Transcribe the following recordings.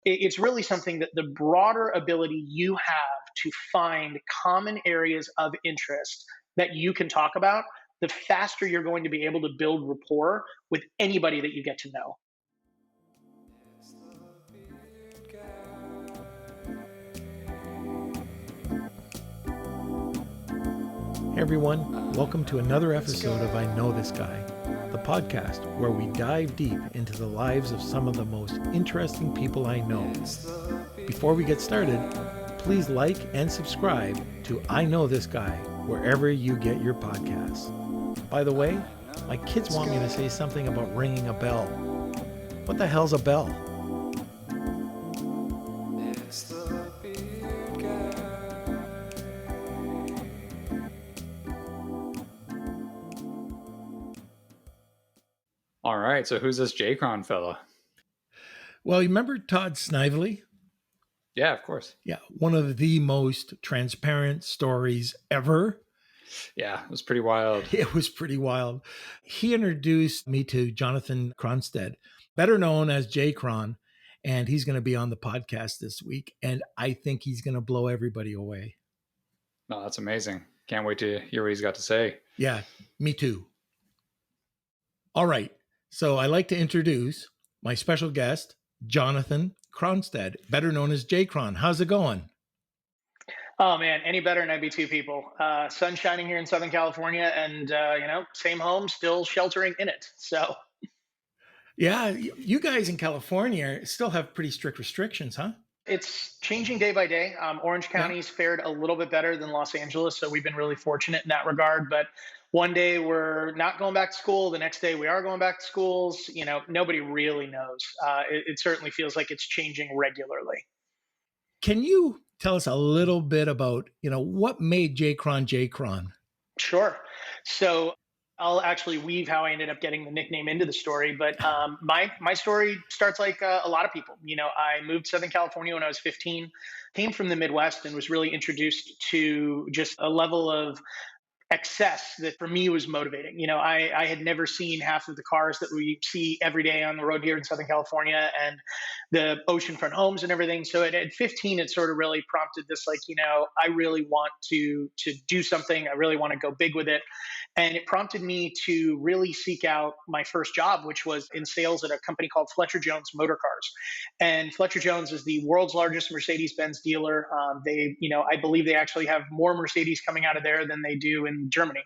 it's really something that the broader ability you have to find common areas of interest that you can talk about, the faster you're going to be able to build rapport with anybody that you get to know. Hey everyone, welcome to another episode of I Know This Guy, the podcast where we dive deep into the lives of some of the most interesting people I know. Before we get started, please like and subscribe to I Know This Guy wherever you get your podcasts. By the way, my kids want me to say something about ringing a bell. What the hell's a bell? All right, so who's this JCron fella? Well, you remember Todd Snively? Yeah, of course. Yeah, one of the most transparent stories ever. Yeah, it was pretty wild. It was pretty wild. He introduced me to Jonathan Cronstedt, better known as JCron, and he's going to be on the podcast this week. And I think he's going to blow everybody away. No, that's amazing. Can't wait to hear what he's got to say. Yeah, me too. All right. So I'd like to introduce my special guest, Jonathan Cronstedt, better known as JCron. How's it going? Oh man, any better than I'd be two people. Sun shining here in Southern California, and same home, still sheltering in it. So, yeah, you guys in California still have pretty strict restrictions, huh? it's changing day by day. Orange County's fared a little bit better than Los Angeles, so we've been really fortunate in that regard. But one day we're not going back to school. The next day we are going back to schools. Nobody really knows. It certainly feels like it's changing regularly. Can you tell us a little bit about, what made JCron JCron? Sure. So I'll actually weave how I ended up getting the nickname into the story. But my story starts like a lot of people. I moved to Southern California when I was 15, came from the Midwest, and was really introduced to just a level of excess that for me was motivating. I had never seen half of the cars that we see every day on the road here in Southern California and the oceanfront homes and everything. So at 15, it sort of really prompted this, I really want to do something. I really want to go big with it. And it prompted me to really seek out my first job, which was in sales at a company called Fletcher Jones Motor Cars. And Fletcher Jones is the world's largest Mercedes-Benz dealer. I believe they actually have more Mercedes coming out of there than they do in Germany.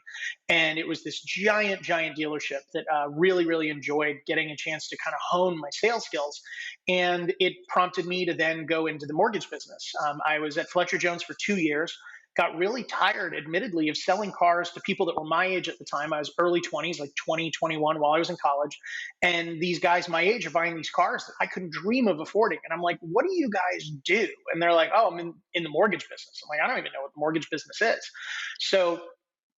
And it was this giant dealership that really, really enjoyed getting a chance to kind of hone my sales skills. And it prompted me to then go into the mortgage business. I was at Fletcher Jones for 2 years. Got really tired, admittedly, of selling cars to people that were my age at the time. I was early 20s, like 20, 21, while I was in college. And these guys my age are buying these cars that I couldn't dream of affording. And I'm like, what do you guys do? And they're like, oh, I'm in the mortgage business. I'm like, I don't even know what the mortgage business is. So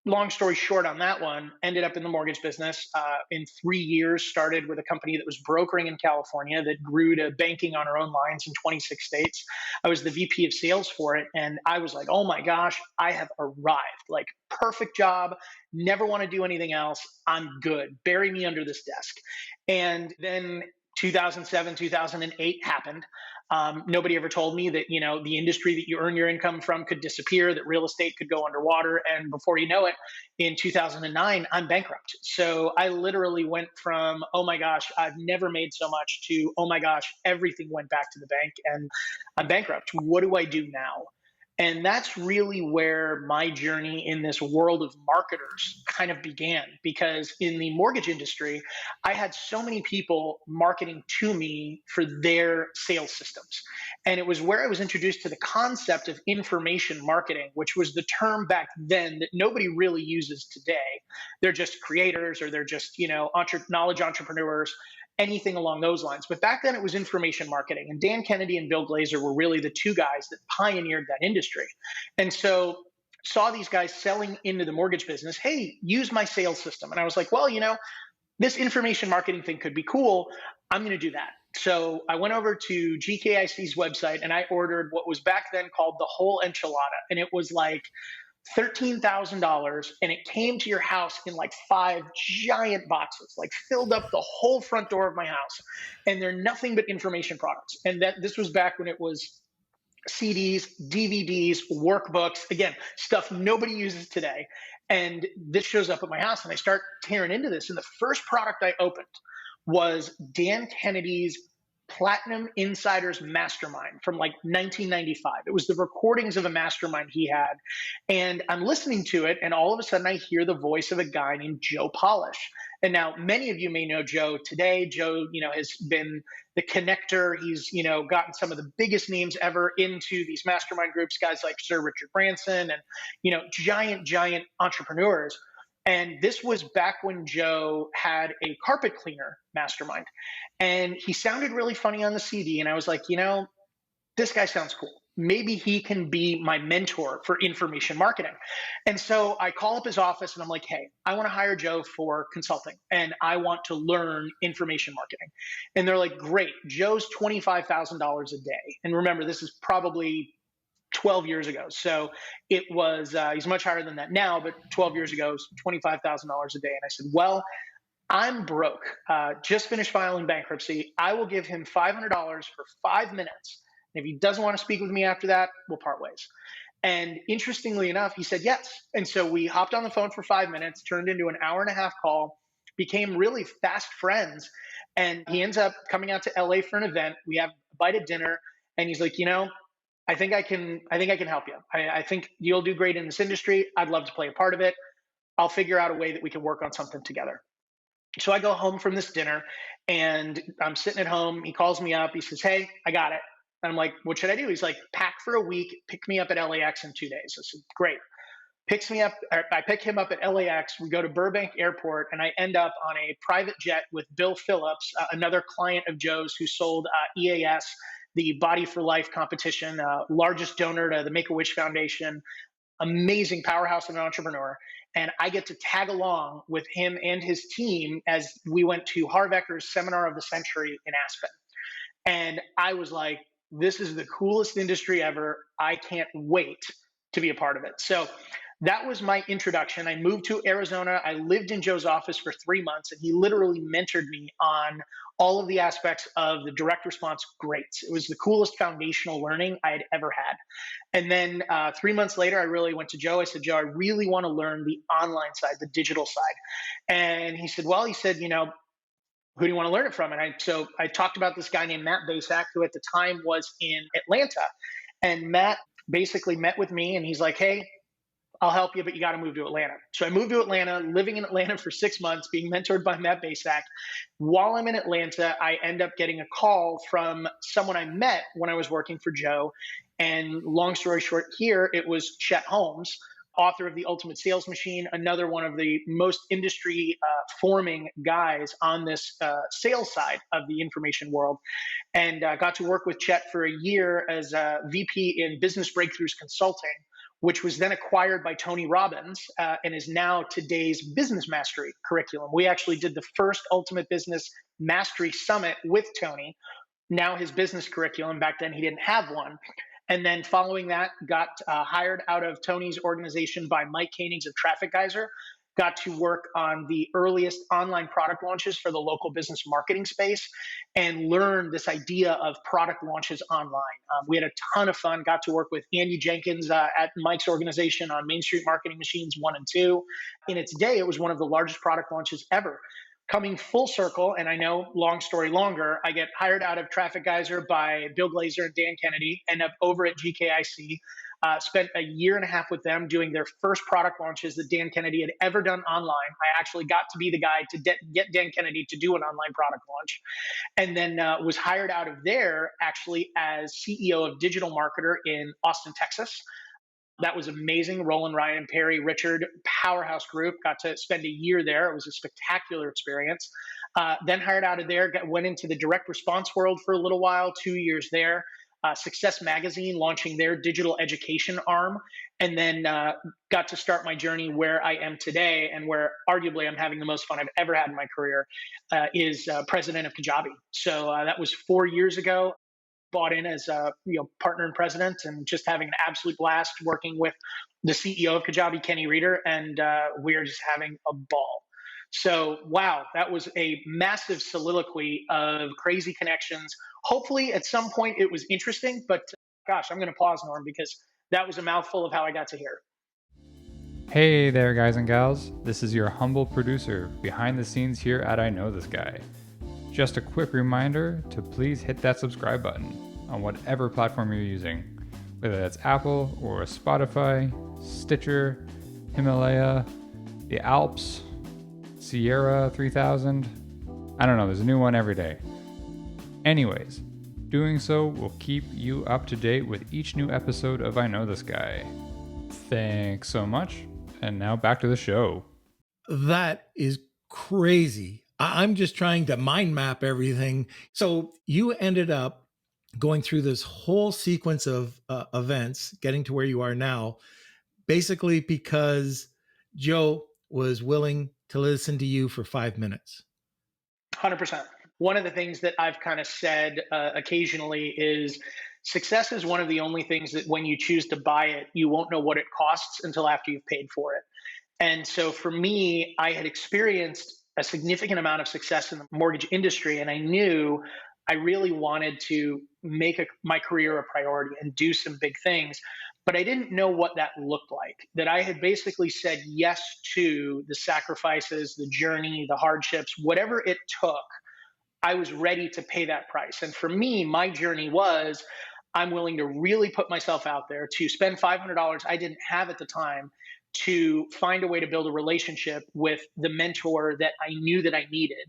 long story short on that one, ended up in the mortgage business. In 3 years, started with a company that was brokering in California that grew to banking on our own lines in 26 states. I was the VP of sales for it. And I was like, oh my gosh, I have arrived. Like, perfect job. Never want to do anything else. I'm good. Bury me under this desk. And then 2007, 2008 happened. Nobody ever told me that, the industry that you earn your income from could disappear, that real estate could go underwater. And before you know it, in 2009, I'm bankrupt. So I literally went from, oh my gosh, I've never made so much, to, oh my gosh, everything went back to the bank and I'm bankrupt. What do I do now? And that's really where my journey in this world of marketers kind of began, because in the mortgage industry, I had so many people marketing to me for their sales systems. And it was where I was introduced to the concept of information marketing, which was the term back then that nobody really uses today. They're just creators, or they're just, knowledge entrepreneurs, anything along those lines. But back then it was information marketing, and Dan Kennedy and Bill Glazer were really the two guys that pioneered that industry. And so saw these guys selling into the mortgage business, hey, use my sales system. And I was like, well, this information marketing thing could be cool. I'm going to do that. So I went over to GKIC's website and I ordered what was back then called the whole enchilada. And it was like $13,000, and it came to your house in like 5 giant boxes, like filled up the whole front door of my house. And they're nothing but information products. And that this was back when it was CDs, DVDs, workbooks, again, stuff nobody uses today. And this shows up at my house, and I start tearing into this. And the first product I opened was Dan Kennedy's Platinum Insiders Mastermind from like 1995. It was the recordings of a mastermind he had. And I'm listening to it, and all of a sudden I hear the voice of a guy named Joe Polish. And now many of you may know Joe today. Joe, has been the connector. He's, gotten some of the biggest names ever into these mastermind groups, guys like Sir Richard Branson and, giant entrepreneurs. And this was back when Joe had a carpet cleaner mastermind. And he sounded really funny on the CD. And I was like, this guy sounds cool. Maybe he can be my mentor for information marketing. And so I call up his office and I'm like, hey, I want to hire Joe for consulting and I want to learn information marketing. And they're like, great. Joe's $25,000 a day. And remember, this is probably 12 years ago. So it was, he's much higher than that now, but 12 years ago, it was $25,000 a day. And I said, well, I'm broke, just finished filing bankruptcy. I will give him $500 for 5 minutes. And if he doesn't want to speak with me after that, we'll part ways. And interestingly enough, he said yes. And so we hopped on the phone for 5 minutes, turned into an hour-and-a-half call, became really fast friends. And he ends up coming out to LA for an event. We have a bite at dinner. And he's like, I think I can help you. I think you'll do great in this industry. I'd love to play a part of it. I'll figure out a way that we can work on something together. So I go home from this dinner and I'm sitting at home. He calls me up. He says, hey, I got it. And I'm like, what should I do? He's like, pack for a week, pick me up at LAX in 2 days. I said, great. Picks me up. I pick him up at LAX. We go to Burbank Airport and I end up on a private jet with Bill Phillips, another client of Joe's who sold EAS, the Body for Life competition, largest donor to the Make-A-Wish Foundation, amazing powerhouse of an entrepreneur. And I get to tag along with him and his team as we went to Harvecker's Seminar of the Century in Aspen. And I was like, this is the coolest industry ever. I can't wait to be a part of it. So that was my introduction. I moved to Arizona. I lived in Joe's office for 3 months, and he literally mentored me on all of the aspects of the direct response greats. It was the coolest foundational learning I had ever had. And then 3 months later, I really went to Joe. I said, Joe, I really want to learn the online side, the digital side. And he said, well, who do you want to learn it from? And so I talked about this guy named Matt Basak, who at the time was in Atlanta. And Matt basically met with me and he's like, hey, I'll help you, but you got to move to Atlanta. So I moved to Atlanta, living in Atlanta for 6 months, being mentored by Matt Basak. While I'm in Atlanta, I end up getting a call from someone I met when I was working for Joe. And long story short here, it was Chet Holmes, author of The Ultimate Sales Machine, another one of the most industry forming guys on this sales side of the information world. And got to work with Chet for a year as a VP in Business Breakthroughs Consulting, which was then acquired by Tony Robbins and is now today's Business Mastery curriculum. We actually did the first Ultimate Business Mastery Summit with Tony, now his business curriculum. Back then he didn't have one. And then following that, got hired out of Tony's organization by Mike Koenigs of Traffic Geyser, got to work on the earliest online product launches for the local business marketing space and learned this idea of product launches online. We had a ton of fun, got to work with Andy Jenkins at Mike's organization on Main Street Marketing Machines 1 and 2. In its day, it was one of the largest product launches ever. Coming full circle, and I know long story longer, I get hired out of Traffic Geyser by Bill Glazer and Dan Kennedy, end up over at GKIC, spent a year and a half with them doing their first product launches that Dan Kennedy had ever done online. I actually got to be the guy to get Dan Kennedy to do an online product launch. And then was hired out of there actually as CEO of Digital Marketer in Austin, Texas. That was amazing. Roland, Ryan, Perry, Richard, powerhouse group. Got to spend a year there. It was a spectacular experience. Then hired out of there, went into the direct response world for a little while, 2 years there. Success Magazine, launching their digital education arm. And then got to start my journey where I am today and where arguably I'm having the most fun I've ever had in my career is president of Kajabi. So that was 4 years ago. bought in as a partner and president, and just having an absolute blast working with the CEO of Kajabi, Kenny Reeder, and we are just having a ball. So, wow, that was a massive soliloquy of crazy connections. Hopefully, at some point, it was interesting, but gosh, I'm going to pause, Norm, because that was a mouthful of how I got to here. Hey there, guys and gals. This is your humble producer behind the scenes here at I Know This Guy. Just a quick reminder to please hit that subscribe button on whatever platform you're using, whether that's Apple or Spotify, Stitcher, Himalaya, the Alps, Sierra 3000. I don't know, there's a new one every day. Anyways, doing so will keep you up to date with each new episode of I Know This Guy. Thanks so much, and now back to the show. That is crazy. I'm just trying to mind map everything. So you ended up going through this whole sequence of events, getting to where you are now, basically because Joe was willing to listen to you for 5 minutes. 100%. One of the things that I've kind of said occasionally is success is one of the only things that when you choose to buy it, you won't know what it costs until after you've paid for it. And so for me, I had experienced a significant amount of success in the mortgage industry, and I knew I really wanted to make my career a priority and do some big things. But I didn't know what that looked like. That I had basically said yes to the sacrifices, the journey, the hardships, whatever it took. I was ready to pay that price. And for me, my journey was I'm willing to really put myself out there to spend $500 I didn't have at the time to find a way to build a relationship with the mentor that I knew that I needed.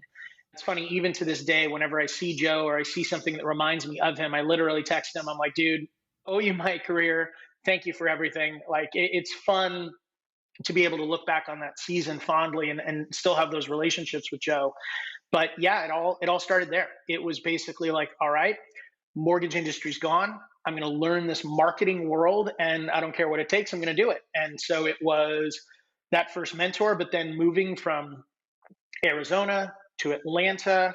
It's funny, even to this day, whenever I see Joe or I see something that reminds me of him, I literally text him. I'm like, dude, owe you my career. Thank you for everything. Like, it's fun to be able to look back on that season fondly and still have those relationships with Joe. But yeah, it all started there. It was basically like, all right, mortgage industry's gone. I'm going to learn this marketing world, and I don't care what it takes. I'm going to do it. And so it was that first mentor, but then moving from Arizona to Atlanta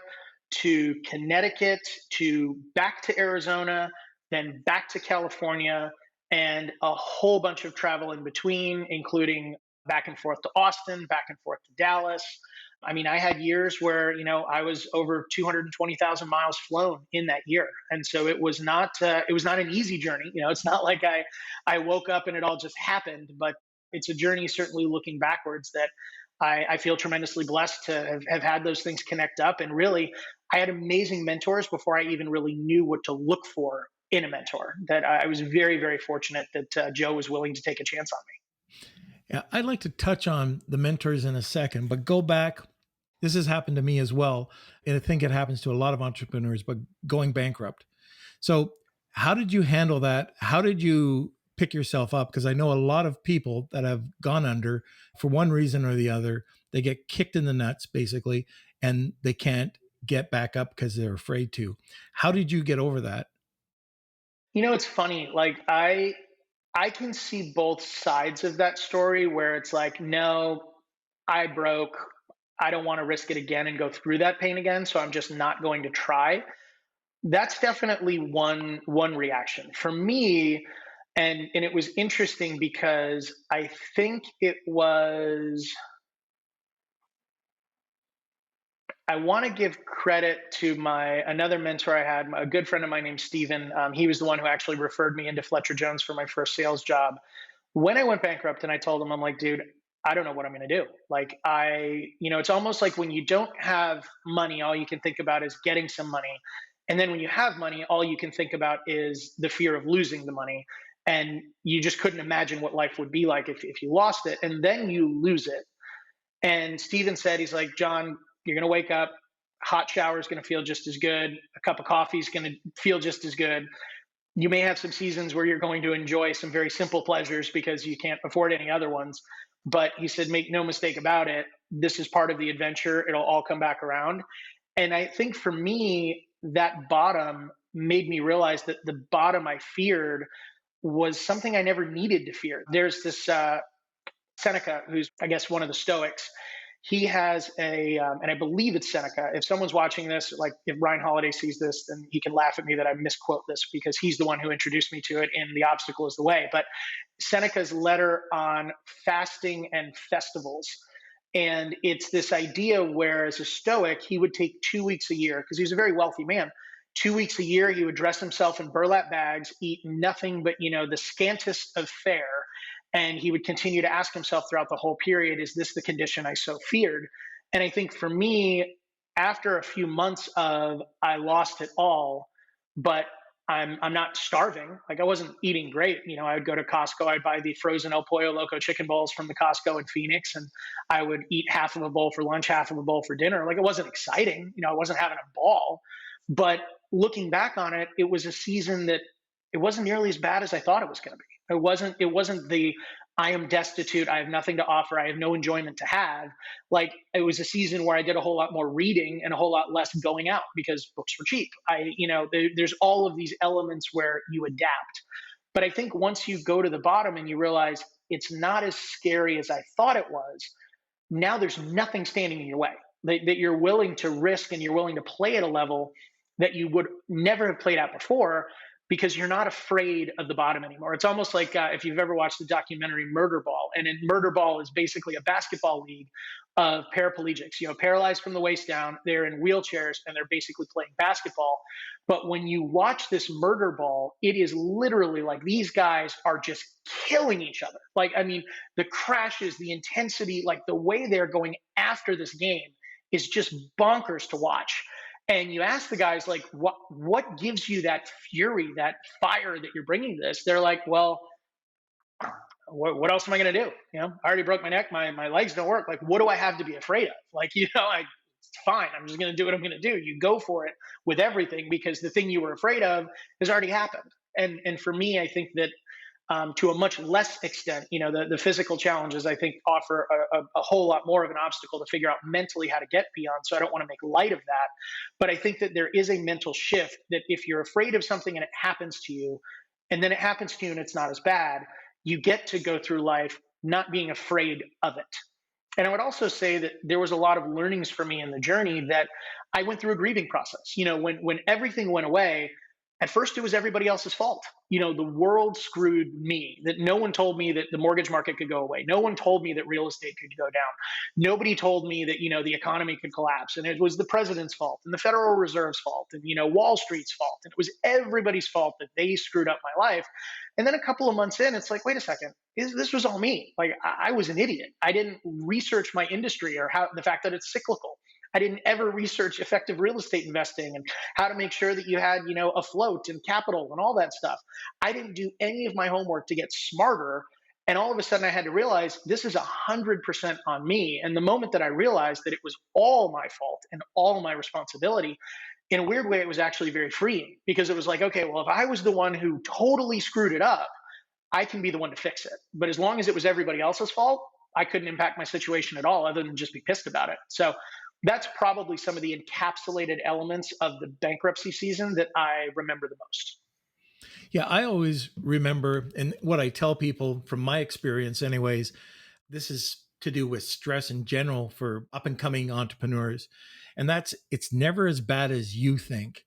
to Connecticut to back to Arizona, then back to California, and a whole bunch of travel in between, including back and forth to Austin, back and forth to Dallas. I mean, I had years where, I was over 220,000 miles flown in that year. And so it was not an easy journey. It's not like I woke up and it all just happened, but it's a journey, certainly looking backwards, that I feel tremendously blessed to have had those things connect up. And really, I had amazing mentors before I even really knew what to look for in a mentor. That I was very, very fortunate that Joe was willing to take a chance on me. Yeah, I'd like to touch on the mentors in a second, but go back. This has happened to me as well. And I think it happens to a lot of entrepreneurs, but going bankrupt. So how did you handle that? How did you pick yourself up? Because I know a lot of people that have gone under for one reason or the other. They get kicked in the nuts, basically, and they can't get back up because they're afraid to. How did you get over that? It's funny. Like I can see both sides of that story where it's like, no, I broke. I don't want to risk it again and go through that pain again, so I'm just not going to try. That's definitely one reaction. For me, and it was interesting because I think it was I want to give credit to another mentor I had, a good friend of mine named Steven. He was the one who actually referred me into Fletcher Jones for my first sales job. When I went bankrupt and I told him, I'm like, dude, I don't know what I'm going to do. Like it's almost like when you don't have money, all you can think about is getting some money. And then when you have money, all you can think about is the fear of losing the money. And you just couldn't imagine what life would be like if you lost it and then you lose it. And Steven said, he's like, John, you're going to wake up, hot shower is going to feel just as good. A cup of coffee is going to feel just as good. You may have some seasons where you're going to enjoy some very simple pleasures because you can't afford any other ones. But he said, make no mistake about it. This is part of the adventure. It'll all come back around. And I think for me, that bottom made me realize that the bottom I feared was something I never needed to fear. There's this Seneca, who's, I guess, one of the Stoics. he has and I believe it's Seneca. If someone's watching this, like if Ryan Holiday sees this, then he can laugh at me that I misquote this because he's the one who introduced me to it in The Obstacle is the Way. But Seneca's letter on fasting and festivals. And it's this idea where, as a Stoic, he would take 2 weeks a year because he was a very wealthy man. 2 weeks a year, he would dress himself in burlap bags, eat nothing but, the scantest of fare. And he would continue to ask himself throughout the whole period, is this the condition I so feared? And I think for me, after a few months of I lost it all, but I'm not starving. Like I wasn't eating great. I would go to Costco. I'd buy the frozen El Pollo Loco chicken balls from the Costco in Phoenix, and I would eat half of a bowl for lunch, half of a bowl for dinner. Like it wasn't exciting. I wasn't having a ball. But looking back on it, it was a season that it wasn't nearly as bad as I thought it was going to be. It wasn't the I am destitute, I have nothing to offer, I have no enjoyment to have. Like it was a season where I did a whole lot more reading and a whole lot less going out because books were cheap. There's all of these elements where you adapt. But I think once you go to the bottom and you realize it's not as scary as I thought it was, now there's nothing standing in your way that you're willing to risk and you're willing to play at a level that you would never have played at before because you're not afraid of the bottom anymore. It's almost like if you've ever watched the documentary Murder Ball, and in Murder Ball is basically a basketball league of paraplegics, paralyzed from the waist down. They're in wheelchairs and they're basically playing basketball. But when you watch this Murder Ball, it is literally like these guys are just killing each other. Like, I mean, the crashes, the intensity, like the way they're going after this game is just bonkers to watch. And you ask the guys, like, what gives you that fury, that fire that you're bringing to this? They're like, well, what else am I going to do? I already broke my neck. My legs don't work. Like, what do I have to be afraid of? Like, it's fine. I'm just going to do what I'm going to do. You go for it with everything because the thing you were afraid of has already happened. And for me, I think that to a much less extent, the physical challenges, I think, offer a whole lot more of an obstacle to figure out mentally how to get beyond. So I don't want to make light of that. But I think that there is a mental shift that if you're afraid of something and it happens to you, and then it happens to you and it's not as bad, you get to go through life not being afraid of it. And I would also say that there was a lot of learnings for me in the journey that I went through a grieving process. When everything went away, at first it was everybody else's fault. The world screwed me, that no one told me that the mortgage market could go away. No one told me that real estate could go down. Nobody told me that, the economy could collapse. And it was the president's fault and the Federal Reserve's fault and, Wall Street's fault. And it was everybody's fault that they screwed up my life. And then a couple of months in, it's like, wait a second, this was all me. Like I was an idiot. I didn't research my industry or the fact that it's cyclical. I didn't ever research effective real estate investing and how to make sure that you had, a float and capital and all that stuff. I didn't do any of my homework to get smarter. And all of a sudden I had to realize this is 100% on me. And the moment that I realized that it was all my fault and all my responsibility, in a weird way, it was actually very freeing because it was like, okay, well, if I was the one who totally screwed it up, I can be the one to fix it. But as long as it was everybody else's fault, I couldn't impact my situation at all other than just be pissed about it. So that's probably some of the encapsulated elements of the bankruptcy season that I remember the most. Yeah, I always remember, and what I tell people from my experience anyways, this is to do with stress in general for up and coming entrepreneurs. And it's never as bad as you think.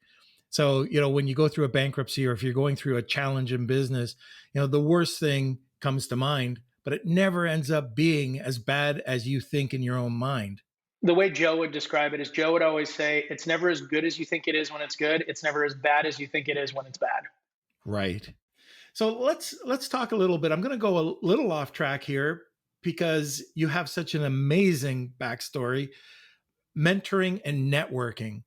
So, when you go through a bankruptcy or if you're going through a challenge in business, the worst thing comes to mind, but it never ends up being as bad as you think in your own mind. The way Joe would describe it is Joe would always say, it's never as good as you think it is when it's good. It's never as bad as you think it is when it's bad. Right. So let's talk a little bit. I'm going to go a little off track here because you have such an amazing backstory, mentoring and networking.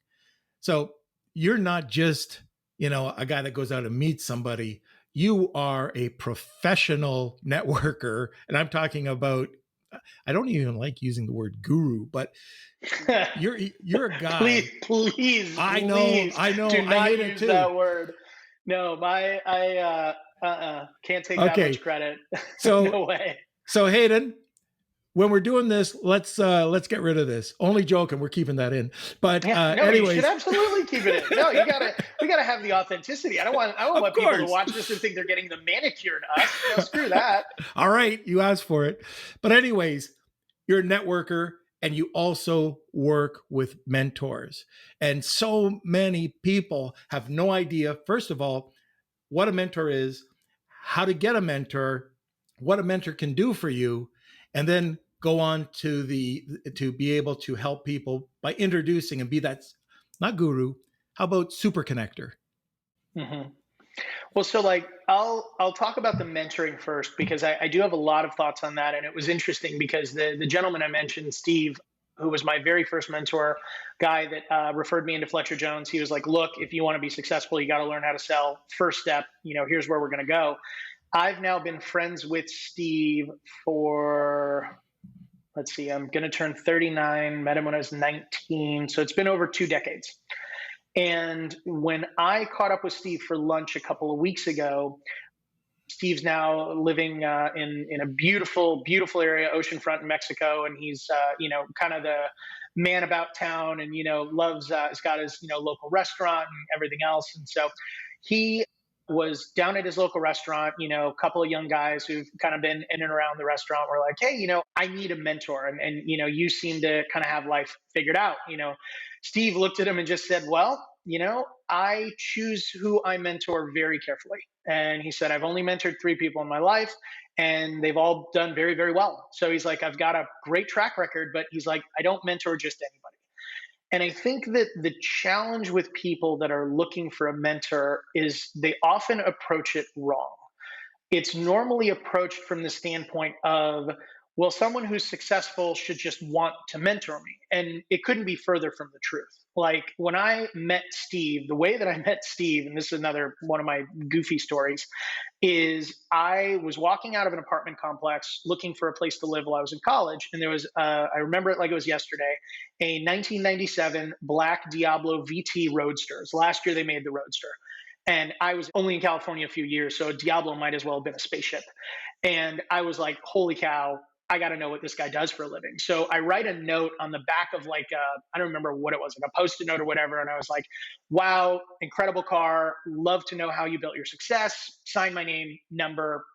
So you're not just, a guy that goes out and meets somebody. You are a professional networker. And I'm talking about, I don't even like using the word guru, but you're a guy. Please. I know. Do not I hate use it too. that word. No, I can't take that much credit. So no way. So Hayden, when we're doing this, let's get rid of this. Only joking, we're keeping that in. But anyways, you should absolutely keep it in. No, we gotta have the authenticity. I don't want people to watch this and think they're getting the manicure to us. Screw that. All right, you asked for it. But anyways, you're a networker and you also work with mentors. And so many people have no idea, first of all, what a mentor is, how to get a mentor, what a mentor can do for you, and then go on to be able to help people by introducing and be that, not guru, how about super connector? Hmm. Well, so like I'll talk about the mentoring first because I do have a lot of thoughts on that, and it was interesting because the gentleman I mentioned, Steve, who was my very first mentor, guy that referred me into Fletcher Jones, he was like, "Look, if you want to be successful, you got to learn how to sell. First step, here's where we're going to go." I've now been friends with Steve for, let's see, I'm going to turn 39. Met him when I was 19, so it's been over 2 decades. And when I caught up with Steve for lunch a couple of weeks ago, Steve's now living in a beautiful, beautiful area, oceanfront in Mexico, and he's kind of the man about town, and loves. He's got his local restaurant and everything else, and so he was down at his local restaurant. A couple of young guys who've kind of been in and around the restaurant were like, "Hey, I need a mentor, and you seem to kind of have life figured out." Steve looked at him and just said, "Well, I choose who I mentor very carefully." And he said, "I've only mentored 3 people in my life, and they've all done very, very well." So he's like, "I've got a great track record," but he's like, "I don't mentor just anybody." And I think that the challenge with people that are looking for a mentor is they often approach it wrong. It's normally approached from the standpoint of, well, someone who's successful should just want to mentor me. And it couldn't be further from the truth. Like when I met Steve, the way that I met Steve, and this is another one of my goofy stories, is I was walking out of an apartment complex looking for a place to live while I was in college. And there was, I remember it like it was yesterday, a 1997 black Diablo VT Roadsters. Last year they made the Roadster. And I was only in California a few years, so Diablo might as well have been a spaceship. And I was like, holy cow, I got to know what this guy does for a living. So I write a note on the back of like, I don't remember what it was, like a Post-it note or whatever. And I was like, wow, incredible car. Love to know how you built your success. Sign my name, number,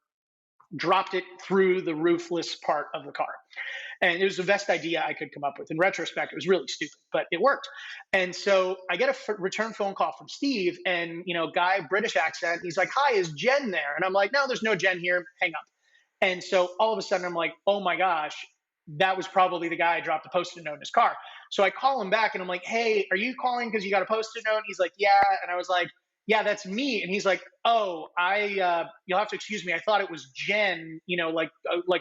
dropped it through the roofless part of the car. And it was the best idea I could come up with. In retrospect, it was really stupid, but it worked. And so I get a return phone call from Steve, and guy, British accent. He's like, "Hi, is Jen there?" And I'm like, "No, there's no Jen here. Hang up." And so all of a sudden, I'm like, "Oh my gosh, that was probably the guy I dropped a Post-it note in his car." So I call him back, and I'm like, "Hey, are you calling because you got a Post-it note?" And he's like, "Yeah." And I was like, "Yeah, that's me." And he's like, "Oh, you'll have to excuse me. I thought it was Jen, like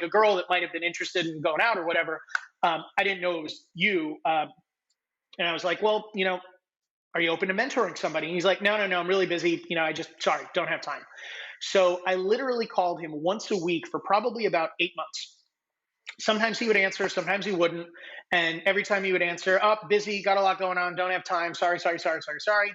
a girl that might have been interested in going out or whatever. I didn't know it was you." And I was like, "Well, are you open to mentoring somebody?" And he's like, "No, no, no, I'm really busy. Sorry, don't have time." So I literally called him once a week for probably about 8 months. Sometimes he would answer, sometimes he wouldn't. And every time he would answer, "Oh, busy, got a lot going on, don't have time. Sorry, sorry, sorry, sorry, sorry."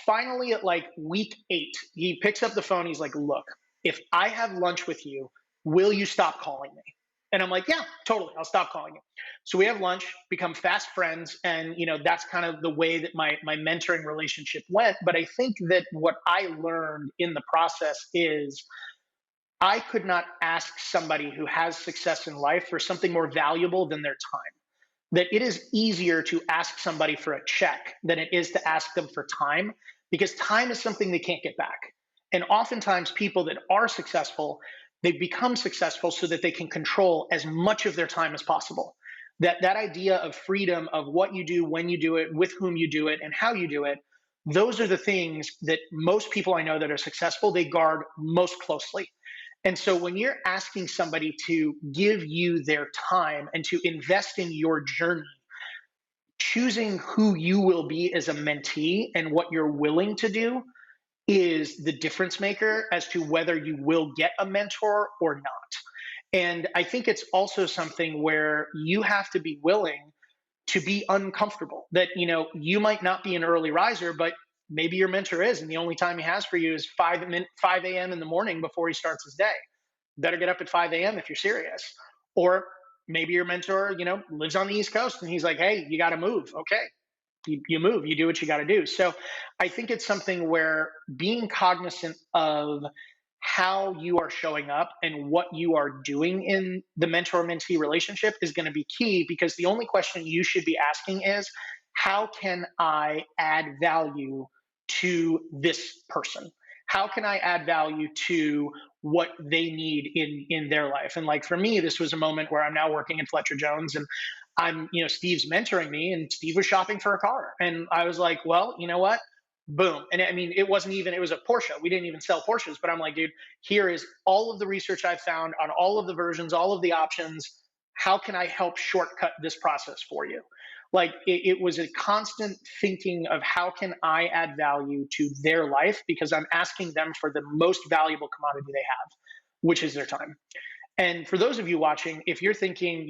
Finally, at like week 8, he picks up the phone. He's like, "Look, if I have lunch with you, will you stop calling me?" And I'm like, "Yeah, totally. I'll stop calling you." So we have lunch, become fast friends. And, that's kind of the way that my mentoring relationship went. But I think that what I learned in the process is I could not ask somebody who has success in life for something more valuable than their time. That it is easier to ask somebody for a check than it is to ask them for time, because time is something they can't get back. And oftentimes, people that are successful, they become successful so that they can control as much of their time as possible. That idea of freedom, of what you do, when you do it, with whom you do it, and how you do it, those are the things that most people I know that are successful, they guard most closely. And so when you're asking somebody to give you their time and to invest in your journey, choosing who you will be as a mentee and what you're willing to do is the difference maker as to whether you will get a mentor or not. And I think it's also something where you have to be willing to be uncomfortable. That, you might not be an early riser, but maybe your mentor is, and the only time he has for you is 5 a.m. in the morning before he starts his day. Better get up at 5 a.m. if you're serious. Or maybe your mentor, lives on the East Coast, and he's like, "Hey, you got to move." Okay. You move, you do what you got to do. So I think it's something where being cognizant of how you are showing up and what you are doing in the mentor-mentee relationship is going to be key, because the only question you should be asking is, how can I add value to this person? How can I add value to what they need in their life? And like for me, this was a moment where I'm now working in Fletcher Jones, and Steve's mentoring me, and Steve was shopping for a car. And I was like, well, you know what? Boom. And I mean, it was a Porsche. We didn't even sell Porsches, but I'm like, dude, here is all of the research I've found on all of the versions, all of the options. How can I help shortcut this process for you? Like it was a constant thinking of how can I add value to their life, because I'm asking them for the most valuable commodity they have, which is their time. And for those of you watching, if you're thinking,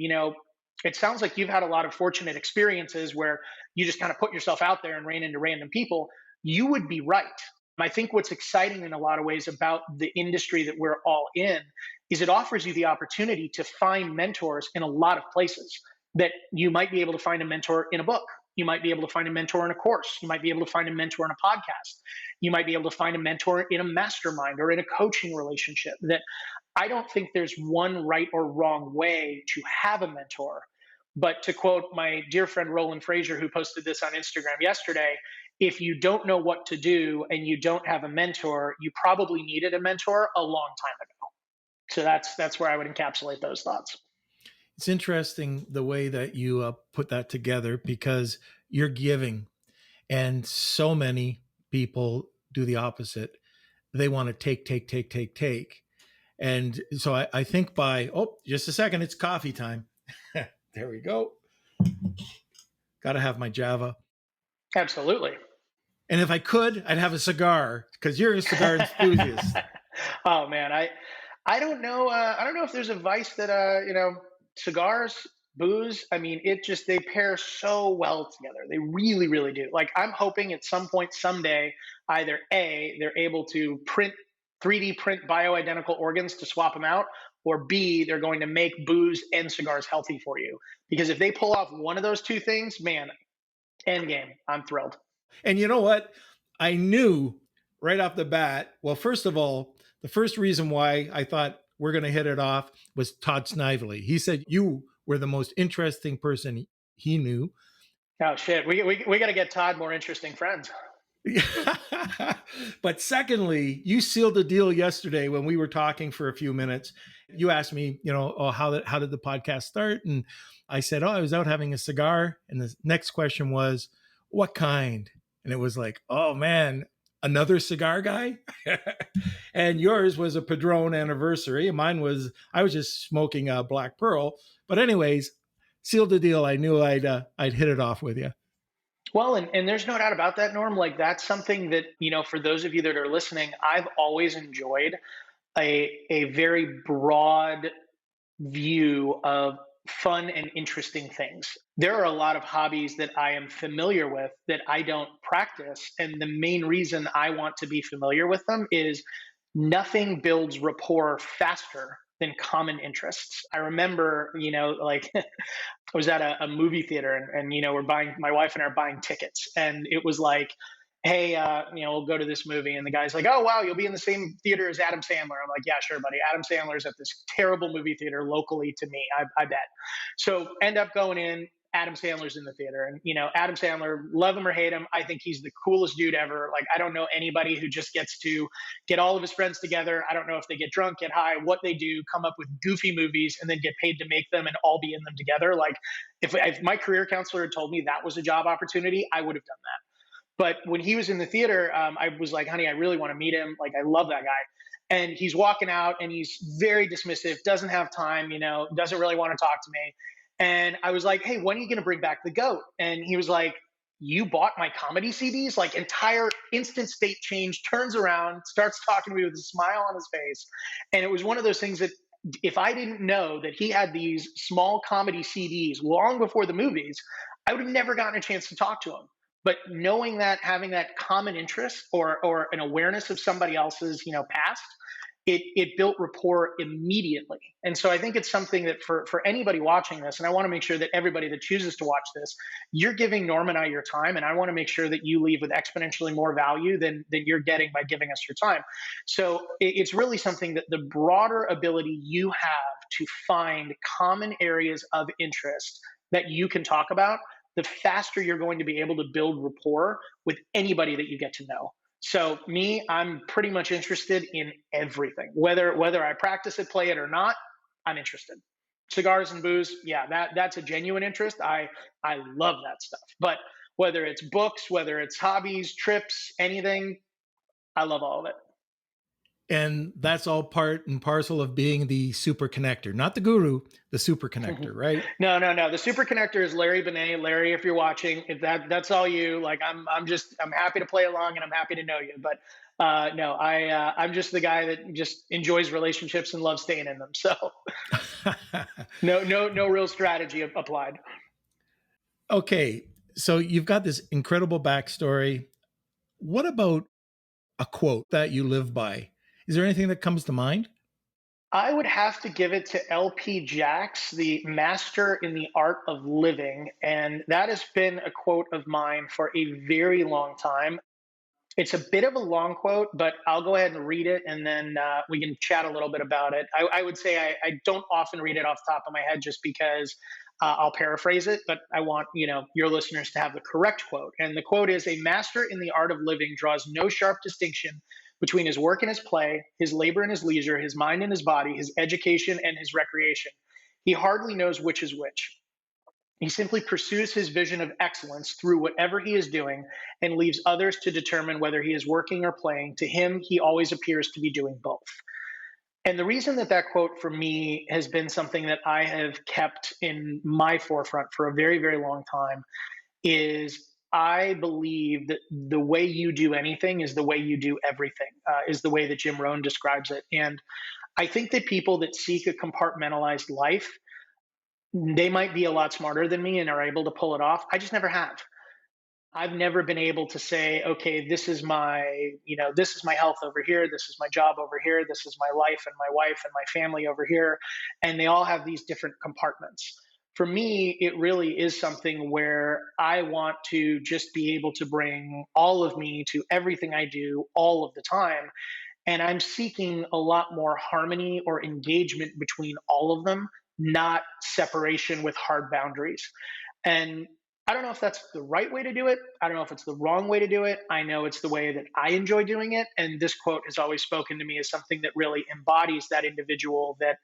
it sounds like you've had a lot of fortunate experiences where you just kind of put yourself out there and ran into random people, you would be right. I think what's exciting in a lot of ways about the industry that we're all in is it offers you the opportunity to find mentors in a lot of places. That you might be able to find a mentor in a book. You might be able to find a mentor in a course. You might be able to find a mentor in a podcast. You might be able to find a mentor in a mastermind or in a coaching relationship. That I don't think there's one right or wrong way to have a mentor. But to quote my dear friend Roland Frazier, who posted this on Instagram yesterday, if you don't know what to do and you don't have a mentor, you probably needed a mentor a long time ago. So that's where I would encapsulate those thoughts. It's interesting the way that you put that together, because you're giving, and so many people do the opposite. They want to take. And so I think just a second, it's coffee time. There we go. Got to have my Java. Absolutely. And if I could, I'd have a cigar, because you're a cigar enthusiast. Oh man, I don't know. I don't know if there's a vice that cigars, booze. I mean, they pair so well together. They really, really do. Like I'm hoping at some point someday, either A, they're able to 3D print bioidentical organs to swap them out, or B, they're going to make booze and cigars healthy for you. Because if they pull off one of those two things, man, end game. I'm thrilled. And you know what? I knew right off the bat. Well, first of all, the first reason why I thought we're going to hit it off was Todd Snively. He said you were the most interesting person he knew. Oh shit, we got to get Todd more interesting friends. But secondly, you sealed the deal yesterday when we were talking for a few minutes. You asked me, how did the podcast start? And I said, I was out having a cigar. And the next question was, what kind? And it was like, oh man, another cigar guy? And yours was a Padron anniversary. And mine was, I was just smoking a Black Pearl. But anyways, sealed the deal. I knew I'd hit it off with you. Well, and there's no doubt about that, Norm. Like that's something that, for those of you that are listening, I've always enjoyed a very broad view of fun and interesting things. There are a lot of hobbies that I am familiar with that I don't practice. And the main reason I want to be familiar with them is nothing builds rapport faster than common interests. I remember, I was at a movie theater and my wife and I are buying tickets. And it was like, hey, we'll go to this movie. And the guy's like, oh, wow, you'll be in the same theater as Adam Sandler. I'm like, yeah, sure, buddy. Adam Sandler's at this terrible movie theater locally to me, I bet. So end up going in. Adam Sandler's in the theater. And, Adam Sandler, love him or hate him, I think he's the coolest dude ever. Like, I don't know anybody who just gets to get all of his friends together. I don't know if they get drunk, get high, what they do, come up with goofy movies and then get paid to make them and all be in them together. Like, if my career counselor had told me that was a job opportunity, I would have done that. But when he was in the theater, I was like, honey, I really want to meet him. Like, I love that guy. And he's walking out and he's very dismissive, doesn't have time, doesn't really want to talk to me. And I was like, hey, when are you going to bring back the GOAT? And he was like, you bought my comedy CDs? Like entire instant state change, turns around, starts talking to me with a smile on his face. And it was one of those things that if I didn't know that he had these small comedy CDs long before the movies, I would have never gotten a chance to talk to him. But knowing that, having that common interest or an awareness of somebody else's, past, it built rapport immediately. And so I think it's something that for anybody watching this, and I want to make sure that everybody that chooses to watch this, you're giving Norm and I your time, and I want to make sure that you leave with exponentially more value than you're getting by giving us your time. So it's really something that the broader ability you have to find common areas of interest that you can talk about, the faster you're going to be able to build rapport with anybody that you get to know. So me, I'm pretty much interested in everything. Whether I practice it, play it or not, I'm interested. Cigars and booze, yeah, that's a genuine interest. I love that stuff. But whether it's books, whether it's hobbies, trips, anything, I love all of it. And that's all part and parcel of being the super connector, not the guru, the super connector, right? No. The super connector is Larry Benet. Larry, if you're watching, if that's all you, like I'm happy to play along and I'm happy to know you. But no, I'm just the guy that just enjoys relationships and loves staying in them. So no real strategy applied. Okay, so you've got this incredible backstory. What about a quote that you live by? Is there anything that comes to mind? I would have to give it to LP Jacks, the master in the art of living. And that has been a quote of mine for a very long time. It's a bit of a long quote, but I'll go ahead and read it and then we can chat a little bit about it. I would say I don't often read it off the top of my head just because I'll paraphrase it, but I want your listeners to have the correct quote. And the quote is: "A master in the art of living draws no sharp distinction between his work and his play, his labor and his leisure, his mind and his body, his education and his recreation. He hardly knows which is which. He simply pursues his vision of excellence through whatever he is doing and leaves others to determine whether he is working or playing. To him, he always appears to be doing both." And the reason that quote for me has been something that I have kept in my forefront for a very, very long time is I believe that the way you do anything is the way you do everything, is the way that Jim Rohn describes it. And I think that people that seek a compartmentalized life, they might be a lot smarter than me and are able to pull it off. I just never have. I've never been able to say, okay, this is my health over here, this is my job over here, this is my life and my wife and my family over here, and they all have these different compartments. For me, it really is something where I want to just be able to bring all of me to everything I do all of the time. And I'm seeking a lot more harmony or engagement between all of them, not separation with hard boundaries. And I don't know if that's the right way to do it. I don't know if it's the wrong way to do it. I know it's the way that I enjoy doing it. And this quote has always spoken to me as something that really embodies that individual, that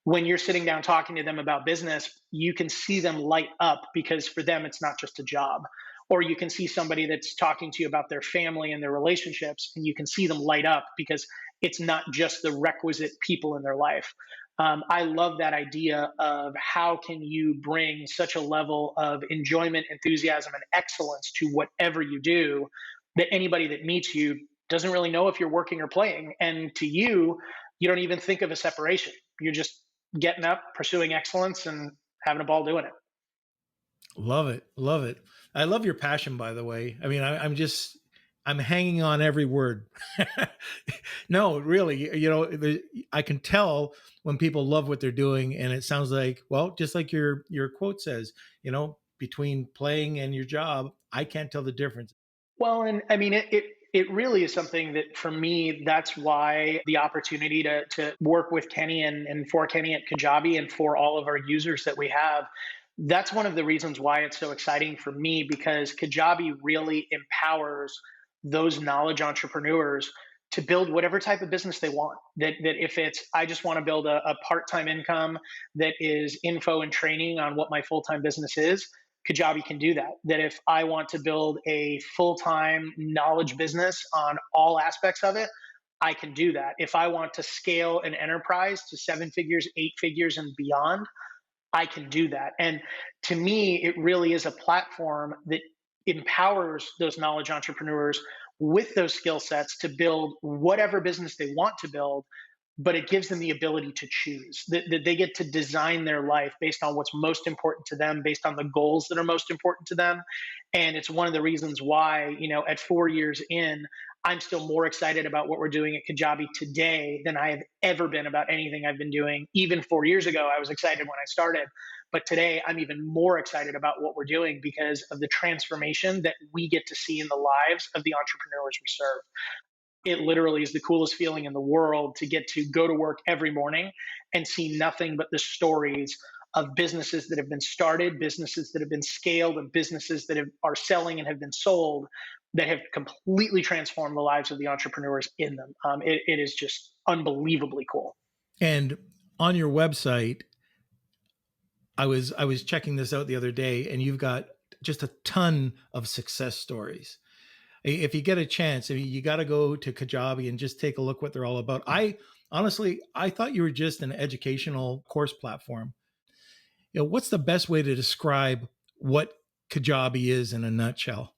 when you're sitting down talking to them about business, you can see them light up because for them, it's not just a job. Or you can see somebody that's talking to you about their family and their relationships, and you can see them light up because it's not just the requisite people in their life. I love that idea of how can you bring such a level of enjoyment, enthusiasm, and excellence to whatever you do that anybody that meets you doesn't really know if you're working or playing. And to you, you don't even think of a separation. You're just getting up, pursuing excellence, and having a ball doing it. Love it. Love it. I love your passion, by the way. I mean, I'm hanging on every word. No, really, I can tell when people love what they're doing, and it sounds like, well, just like your quote says, between playing and your job, I can't tell the difference. Well, and I mean, it really is something that for me, that's why the opportunity to work with Kenny and for Kenny at Kajabi and for all of our users that we have, that's one of the reasons why it's so exciting for me, because Kajabi really empowers those knowledge entrepreneurs to build whatever type of business they want. That if it's, I just want to build a part-time income that is info and training on what my full-time business is, Kajabi can do that. That if I want to build a full-time knowledge business on all aspects of it, I can do that. If I want to scale an enterprise to 7 figures, 8 figures, and beyond, I can do that. And to me, it really is a platform that empowers those knowledge entrepreneurs with those skill sets to build whatever business they want to build, but it gives them the ability to choose, that they get to design their life based on what's most important to them, based on the goals that are most important to them. And it's one of the reasons why, at 4 years in, I'm still more excited about what we're doing at Kajabi today than I have ever been about anything I've been doing. Even 4 years ago, I was excited when I started. But today, I'm even more excited about what we're doing because of the transformation that we get to see in the lives of the entrepreneurs we serve. It literally is the coolest feeling in the world to get to go to work every morning and see nothing but the stories of businesses that have been started, businesses that have been scaled, and businesses that are selling and have been sold that have completely transformed the lives of the entrepreneurs in them. It is just unbelievably cool. And on your website, I was checking this out the other day, and you've got just a ton of success stories. If you get a chance, you got to go to Kajabi and just take a look what they're all about. I honestly, I thought you were just an educational course platform. What's the best way to describe what Kajabi is in a nutshell?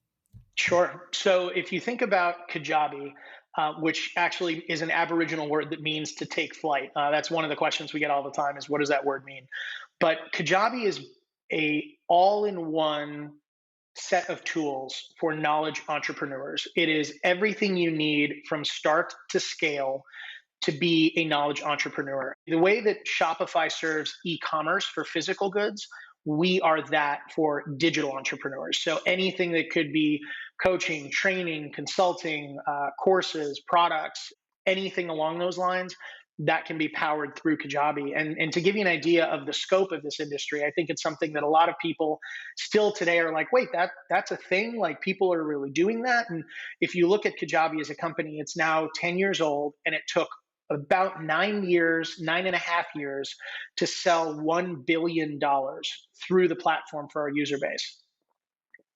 Sure. So if you think about Kajabi, which actually is an Aboriginal word that means to take flight, that's one of the questions we get all the time is what does that word mean? But Kajabi is a all-in-one set of tools for knowledge entrepreneurs. It is everything you need from start to scale to be a knowledge entrepreneur. The way that Shopify serves e-commerce for physical goods, we are that for digital entrepreneurs. So anything that could be coaching, training, consulting, courses, products, anything along those lines, that can be powered through Kajabi. And to give you an idea of the scope of this industry, I think it's something that a lot of people still today are like, wait, that's a thing? Like people are really doing that? And if you look at Kajabi as a company, it's now 10 years old, and it took about 9 years, 9.5 years to sell $1 billion through the platform for our user base.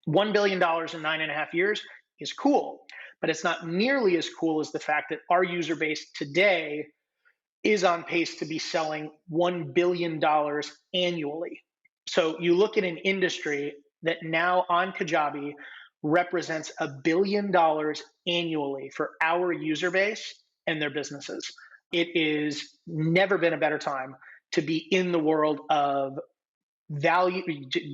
$1 billion in 9.5 years is cool, but it's not nearly as cool as the fact that our user base today is on pace to be selling $1 billion annually. So you look at an industry that now on Kajabi represents $1 billion annually for our user base and their businesses. It is never been a better time to be in the world of value,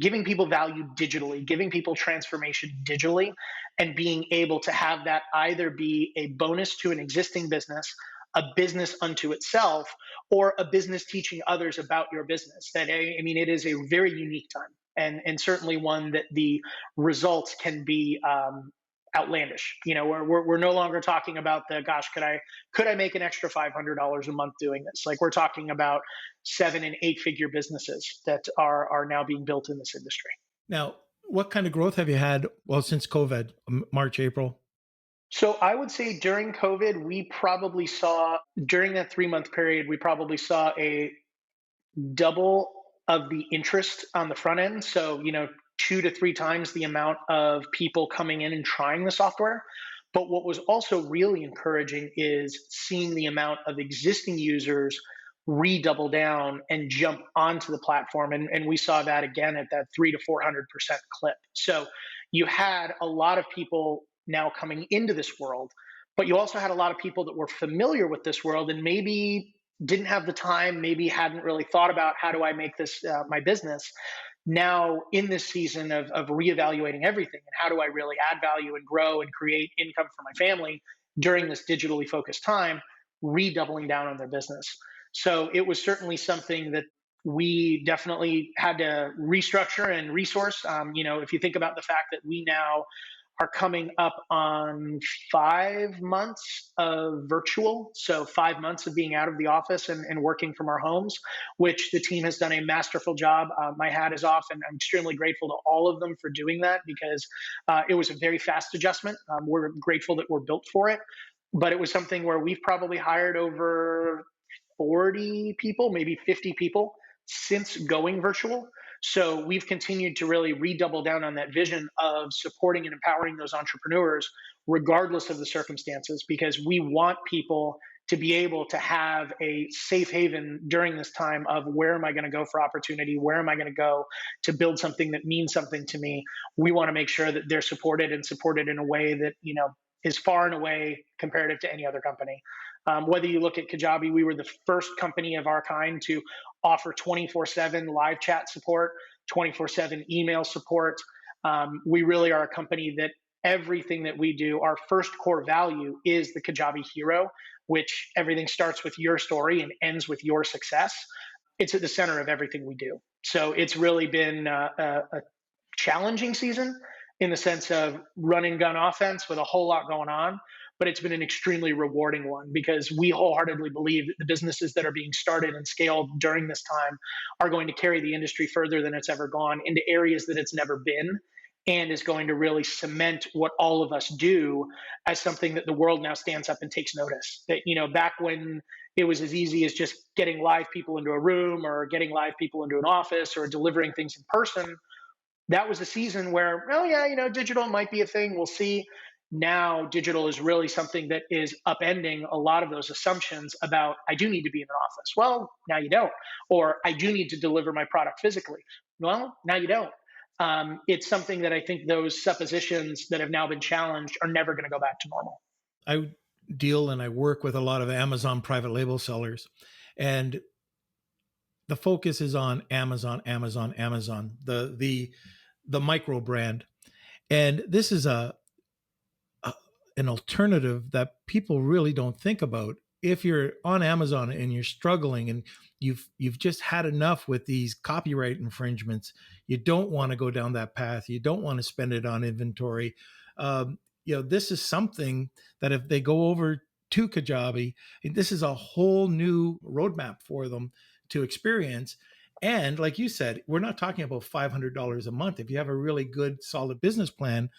giving people value digitally, giving people transformation digitally, and being able to have that either be a bonus to an existing business, a business unto itself, or a business teaching others about your business. That, I mean, it is a very unique time, and certainly one that the results can be outlandish. We're no longer talking about the gosh, could I make an extra $500 a month doing this? Like we're talking about 7 and 8 figure businesses that are now being built in this industry. Now, what kind of growth have you had? Well, since COVID, March, April. So I would say during COVID, during that 3-month period, we probably saw a double of the interest on the front end. So, 2 to 3 times the amount of people coming in and trying the software. But what was also really encouraging is seeing the amount of existing users redouble down and jump onto the platform. And we saw that again at that 300 to 400% clip. So you had a lot of people now coming into this world, but you also had a lot of people that were familiar with this world and maybe didn't have the time, maybe hadn't really thought about how do I make this my business. Now in this season of reevaluating everything and how do I really add value and grow and create income for my family during this digitally focused time, redoubling down on their business. So it was certainly something that we definitely had to restructure and resource. If you think about the fact that we now are coming up on 5 months of virtual. So 5 months of being out of the office and working from our homes, which the team has done a masterful job. My hat is off, and I'm extremely grateful to all of them for doing that because it was a very fast adjustment. We're grateful that we're built for it, but it was something where we've probably hired over 40 people, maybe 50 people since going virtual. So we've continued to really redouble down on that vision of supporting and empowering those entrepreneurs, regardless of the circumstances, because we want people to be able to have a safe haven during this time of where am I going to go for opportunity? Where am I going to go to build something that means something to me? We want to make sure that they're supported in a way that, is far and away comparative to any other company. Whether you look at Kajabi, we were the first company of our kind to offer 24/7 live chat support, 24/7 email support. We really are a company that everything that we do, our first core value is the Kajabi hero, which everything starts with your story and ends with your success. It's at the center of everything we do. So it's really been a challenging season in the sense of run and gun offense with a whole lot going on. But it's been an extremely rewarding one because we wholeheartedly believe that the businesses that are being started and scaled during this time are going to carry the industry further than it's ever gone into areas that it's never been, and is going to really cement what all of us do as something that the world now stands up and takes notice. That, back when it was as easy as just getting live people into a room or getting live people into an office or delivering things in person, that was a season where, oh yeah, digital might be a thing. We'll see. Now, digital is really something that is upending a lot of those assumptions about I do need to be in an office. Well, now you don't. Or I do need to deliver my product physically. Well, now you don't. It's something that I think those suppositions that have now been challenged are never going to go back to normal. I deal and I work with a lot of Amazon private label sellers, and the focus is on Amazon, the micro brand. And this is an alternative that people really don't think about. If you're on Amazon and you're struggling and you've just had enough with these copyright infringements, you don't want to go down that path. You don't want to spend it on inventory. This is something that if they go over to Kajabi, this is a whole new roadmap for them to experience. And like you said, we're not talking about $500 a month. If you have a really good, solid business plan,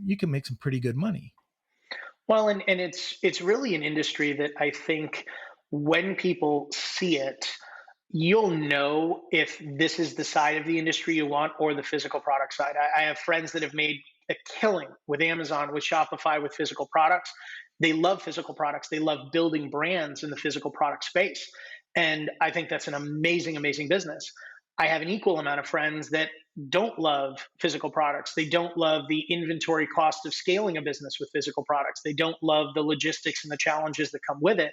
you can make some pretty good money. Well, and it's really an industry that I think when people see it, you'll know if this is the side of the industry you want or the physical product side. I have friends that have made a killing with Amazon, with Shopify, with physical products. They love physical products. They love building brands in the physical product space. And I think that's an amazing, amazing business. I have an equal amount of friends that don't love physical products. They don't love the inventory cost of scaling a business with physical products. They don't love the logistics and the challenges that come with it.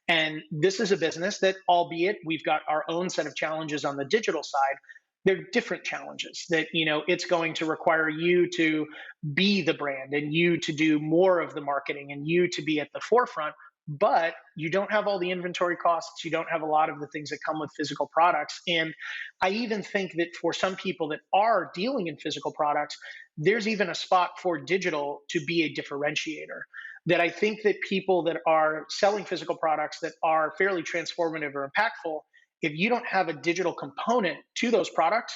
And this is a business that, albeit we've got our own set of challenges on the digital side, they're different challenges that, it's going to require you to be the brand and you to do more of the marketing and you to be at the forefront. But you don't have all the inventory costs. You don't have a lot of the things that come with physical products. And I even think that for some people that are dealing in physical products, there's even a spot for digital to be a differentiator. That I think that people that are selling physical products that are fairly transformative or impactful, if you don't have a digital component to those products,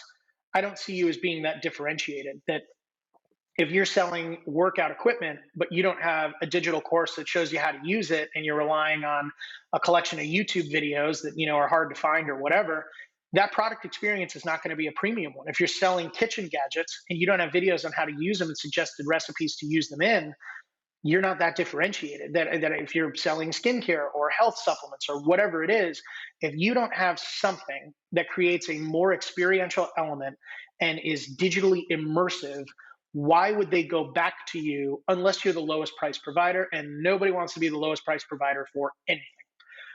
I don't see you as being that differentiated. That if you're selling workout equipment, but you don't have a digital course that shows you how to use it, and you're relying on a collection of YouTube videos that, are hard to find or whatever, that product experience is not going to be a premium one. If you're selling kitchen gadgets and you don't have videos on how to use them and suggested recipes to use them in, you're not that differentiated. That if you're selling skincare or health supplements or whatever it is, if you don't have something that creates a more experiential element and is digitally immersive, why would they go back to you unless you're the lowest price provider? And nobody wants to be the lowest price provider for anything.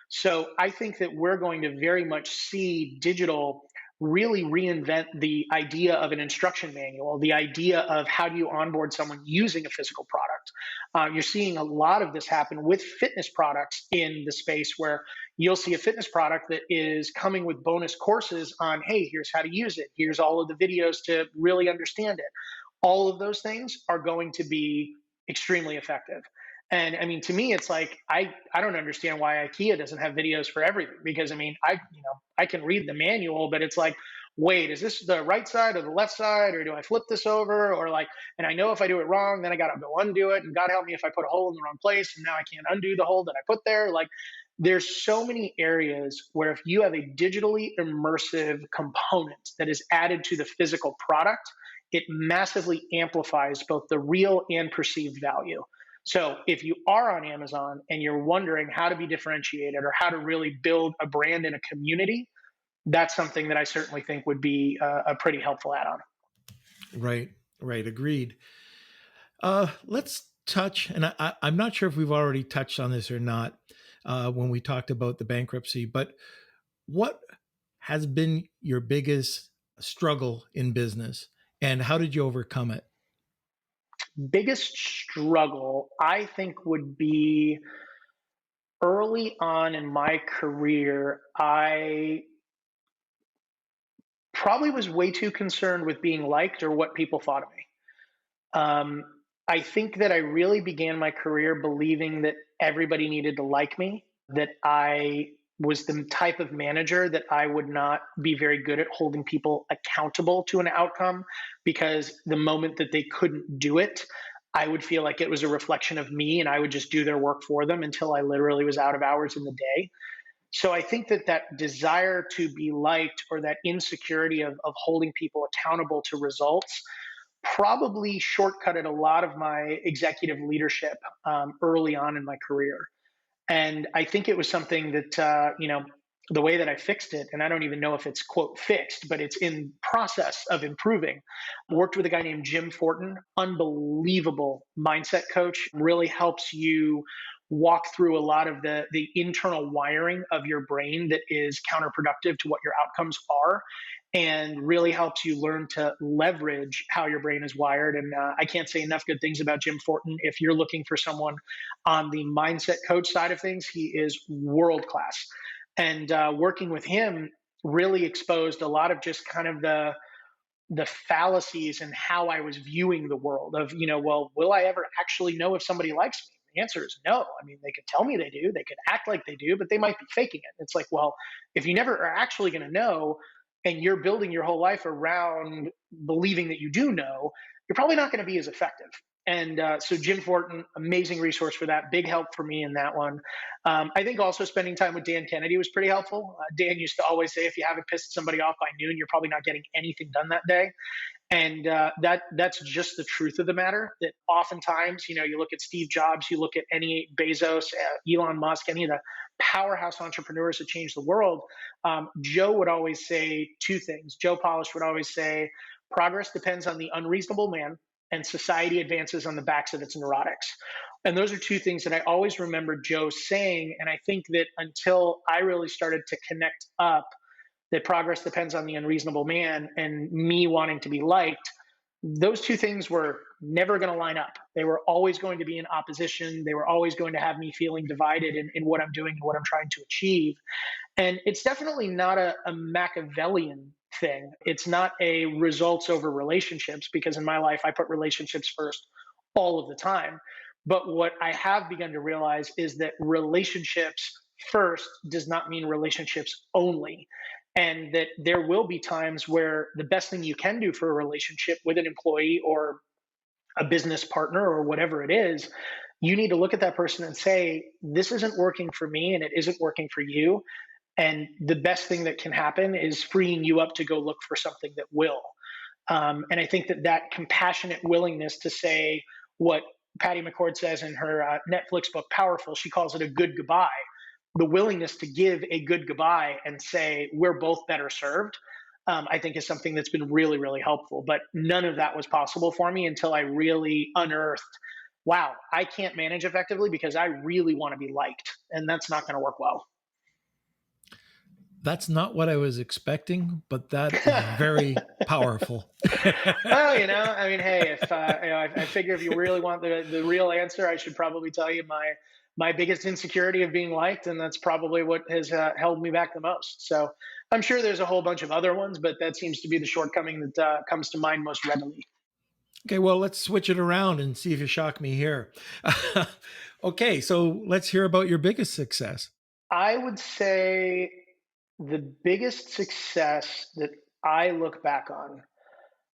So I think that we're going to very much see digital really reinvent the idea of an instruction manual, the idea of how do you onboard someone using a physical product. You're seeing a lot of this happen with fitness products in the space where you'll see a fitness product that is coming with bonus courses on, hey, here's how to use it. Here's all of the videos to really understand it. All of those things are going to be extremely effective. And I mean, to me, it's like I don't understand why IKEA doesn't have videos for everything. Because I mean, I can read the manual, but it's like, wait, is this the right side or the left side, or do I flip this over, or like? And I know if I do it wrong, then I got to go undo it. And God help me if I put a hole in the wrong place, and now I can't undo the hole that I put there. Like, there's so many areas where if you have a digitally immersive component that is added to the physical product, it massively amplifies both the real and perceived value. So if you are on Amazon and you're wondering how to be differentiated or how to really build a brand in a community, that's something that I certainly think would be a pretty helpful add-on. Right. Agreed. Let's touch, and I'm not sure if we've already touched on this or not when we talked about the bankruptcy, but what has been your biggest struggle in business and how did you overcome it? Biggest struggle, I think, would be early on in my career. I probably was way too concerned with being liked or what people thought of me. Um, I think that I really began my career believing that everybody needed to like me, that I was the type of manager that I would not be very good at holding people accountable to an outcome, because the moment that they couldn't do it, I would feel like it was a reflection of me and I would just do their work for them until I literally was out of hours in the day. So I think that that desire to be liked, or that insecurity of holding people accountable to results, probably shortcutted a lot of my executive leadership early on in my career. And I think it was something that, the way that I fixed it, and I don't even know if it's quote fixed, but it's in process of improving. Worked with a guy named Jim Fortin, unbelievable mindset coach, really helps you walk through a lot of the internal wiring of your brain that is counterproductive to what your outcomes are, and really helps you learn to leverage how your brain is wired. And I can't say enough good things about Jim Fortin. If you're looking for someone on the mindset coach side of things, he is world class. And working with him really exposed a lot of just kind of the fallacies and how I was viewing the world of, well, will I ever actually know if somebody likes me? The answer is no. I mean, they could tell me they do, they could act like they do, but they might be faking it. It's like, well, if you never are actually going to know, and you're building your whole life around believing that you do know, you're probably not going to be as effective. And so Jim Fortin, amazing resource for that, big help for me in that one. I think also spending time with Dan Kennedy was pretty helpful. Dan used to always say, if you haven't pissed somebody off by noon, you're probably not getting anything done that day. And that's just the truth of the matter. That oftentimes, you look at Steve Jobs, you look at any Bezos, Elon Musk, any of the powerhouse entrepreneurs that changed the world. Joe would always say two things. Joe Polish would always say, progress depends on the unreasonable man, and society advances on the backs of its neurotics. And those are two things that I always remember Joe saying. And I think that until I really started to connect up that progress depends on the unreasonable man and me wanting to be liked, those two things were never going to line up. They were always going to be in opposition. They were always going to have me feeling divided in what I'm doing and what I'm trying to achieve. And it's definitely not a Machiavellian thing. It's not a results over relationships, because in my life, I put relationships first all of the time. But what I have begun to realize is that relationships first does not mean relationships only. And that there will be times where the best thing you can do for a relationship with an employee or a business partner or whatever it is, you need to look at that person and say, this isn't working for me and it isn't working for you. And the best thing that can happen is freeing you up to go look for something that will. And I think that that compassionate willingness to say what Patty McCord says in her Netflix book, Powerful, she calls it a good goodbye. The willingness to give a good goodbye and say, we're both better served, I think is something that's been really, really helpful. But none of that was possible for me until I really unearthed, wow, I can't manage effectively because I really want to be liked. And that's not going to work well. That's not what I was expecting, but that is very powerful. Well, I mean, hey, if I figure if you really want the real answer, I should probably tell you my biggest insecurity of being liked, and that's probably what has held me back the most. So I'm sure there's a whole bunch of other ones, but that seems to be the shortcoming that comes to mind most readily. Okay, well, let's switch it around and see if you shock me here. Okay, so let's hear about your biggest success. I would say the biggest success that I look back on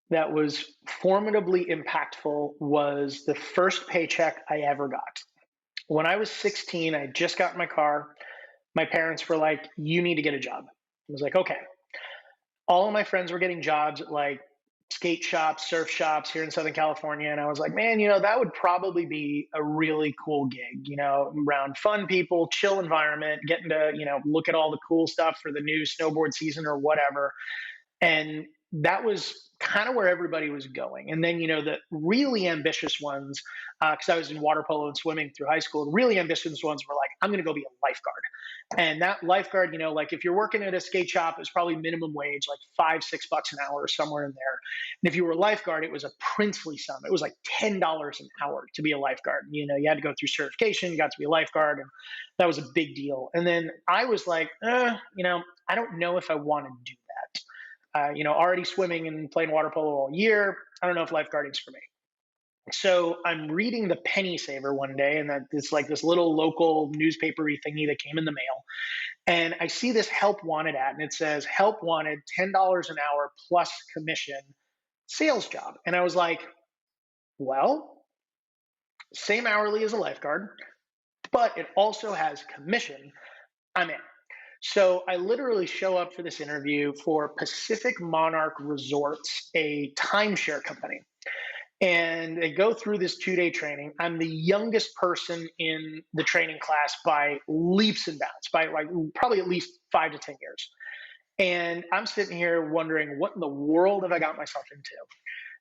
that was formidably impactful was the first paycheck I ever got. When I was 16, I just got in my car. My parents were like, you need to get a job. I was like, okay. All of my friends were getting jobs at like skate shops, surf shops here in Southern California. And I was like, man, that would probably be a really cool gig, around fun people, chill environment, getting to, look at all the cool stuff for the new snowboard season or whatever. And that was kind of where everybody was going. And then, the really ambitious ones, because I was in water polo and swimming through high school, the really ambitious ones were like, I'm going to go be a lifeguard. And that lifeguard, like if you're working at a skate shop, it's probably minimum wage, like $5-6 an hour, somewhere in there. And if you were a lifeguard, it was a princely sum. It was like $10 an hour to be a lifeguard. You had to go through certification, you got to be a lifeguard, and that was a big deal. And then I was like, I don't know if I want to do that. Already swimming and playing water polo all year. I don't know if lifeguarding's for me. So I'm reading the Penny Saver one day, and that it's like this little local newspapery thingy that came in the mail. And I see this help wanted ad, and it says help wanted, $10 an hour plus commission, sales job. And I was like, well, same hourly as a lifeguard, but it also has commission. I'm in. So I literally show up for this interview for Pacific Monarch Resorts, a timeshare company. And they go through this 2-day training. I'm the youngest person in the training class by leaps and bounds, by like probably at least 5 to 10 years. And I'm sitting here wondering, what in the world have I got myself into?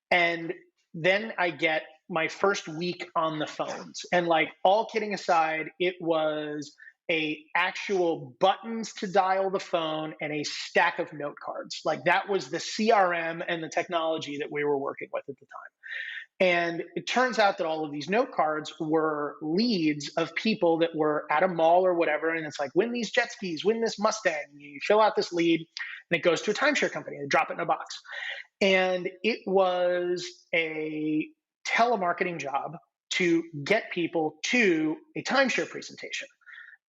And then I get my first week on the phones. And like, all kidding aside, it was a actual buttons to dial the phone and a stack of note cards. Like, that was the CRM and the technology that we were working with at the time. And it turns out that all of these note cards were leads of people that were at a mall or whatever. And it's like, win these jet skis, win this Mustang. You fill out this lead and it goes to a timeshare company. They drop it in a box. And it was a telemarketing job to get people to a timeshare presentation.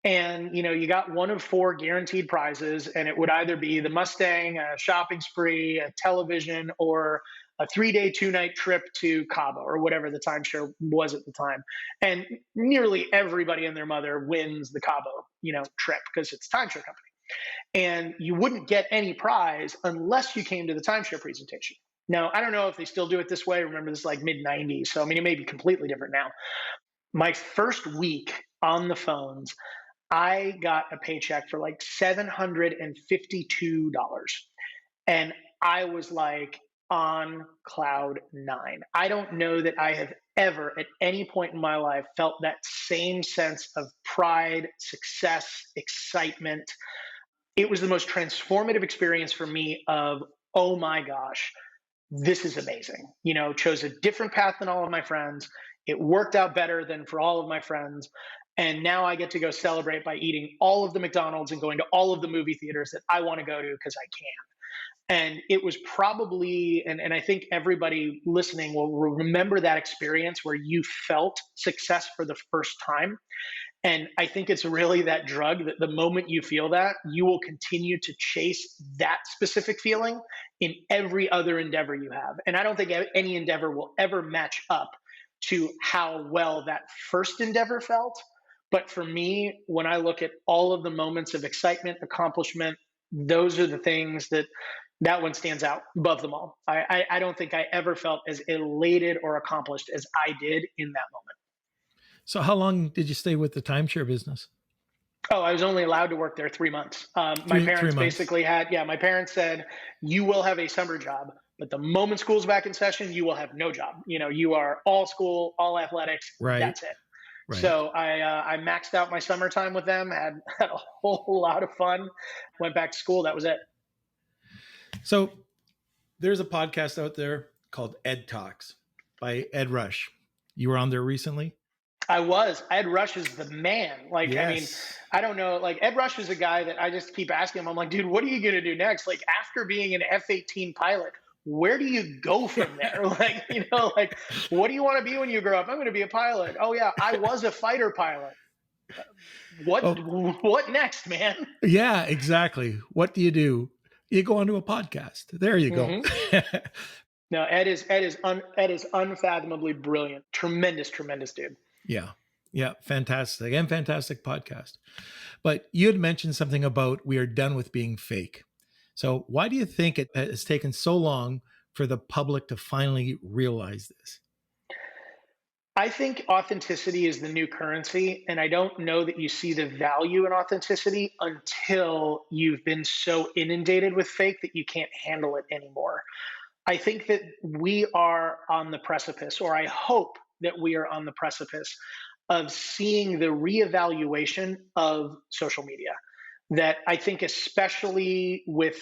And, you got one of 4 guaranteed prizes, and it would either be the Mustang, a shopping spree, a television, or a 3-day, 2-night trip to Cabo, or whatever the timeshare was at the time. And nearly everybody and their mother wins the Cabo, trip, because it's a timeshare company. And you wouldn't get any prize unless you came to the timeshare presentation. Now, I don't know if they still do it this way. Remember, this is like mid-90s. So, it may be completely different now. My first week on the phones, I got a paycheck for like $752. And I was like on cloud 9. I don't know that I have ever at any point in my life felt that same sense of pride, success, excitement. It was the most transformative experience for me of, oh my gosh, this is amazing. Chose a different path than all of my friends. It worked out better than for all of my friends. And now I get to go celebrate by eating all of the McDonald's and going to all of the movie theaters that I want to go to because I can. And it was probably, and I think everybody listening will remember that experience where you felt success for the first time. And I think it's really that drug that the moment you feel that, you will continue to chase that specific feeling in every other endeavor you have. And I don't think any endeavor will ever match up to how well that first endeavor felt. But for me, when I look at all of the moments of excitement, accomplishment, those are the things that one stands out above them all. I don't think I ever felt as elated or accomplished as I did in that moment. So how long did you stay with the timeshare business? Oh, I was only allowed to work there 3 months. My parents basically my parents said, you will have a summer job, but the moment school's back in session, you will have no job. You are all school, all athletics. Right. That's it. Right. So I maxed out my summertime with them, had a whole lot of fun, went back to school. That was it. So there's a podcast out there called Ed Talks by Ed Rush. You were on there recently? I was. Ed Rush is the man. Like, yes. I mean, I don't know. Like, Ed Rush is a guy that I just keep asking him. I'm like, dude, what are you going to do next? Like, after being an F-18 pilot, where do you go from there? Like, what do you want to be when you grow up? I'm going to be a pilot. Oh yeah, I was a fighter pilot. What next, man? Yeah, exactly. What do? You go onto a podcast. There you go. Mm-hmm. No, Ed is unfathomably brilliant. Tremendous dude. Yeah. Fantastic. And fantastic podcast. But you had mentioned something about we are done with being fake. So why do you think it has taken so long for the public to finally realize this? I think authenticity is the new currency, and I don't know that you see the value in authenticity until you've been so inundated with fake that you can't handle it anymore. I think that we are on the precipice, or I hope that we are on the precipice of seeing the reevaluation of social media. That I think, especially with,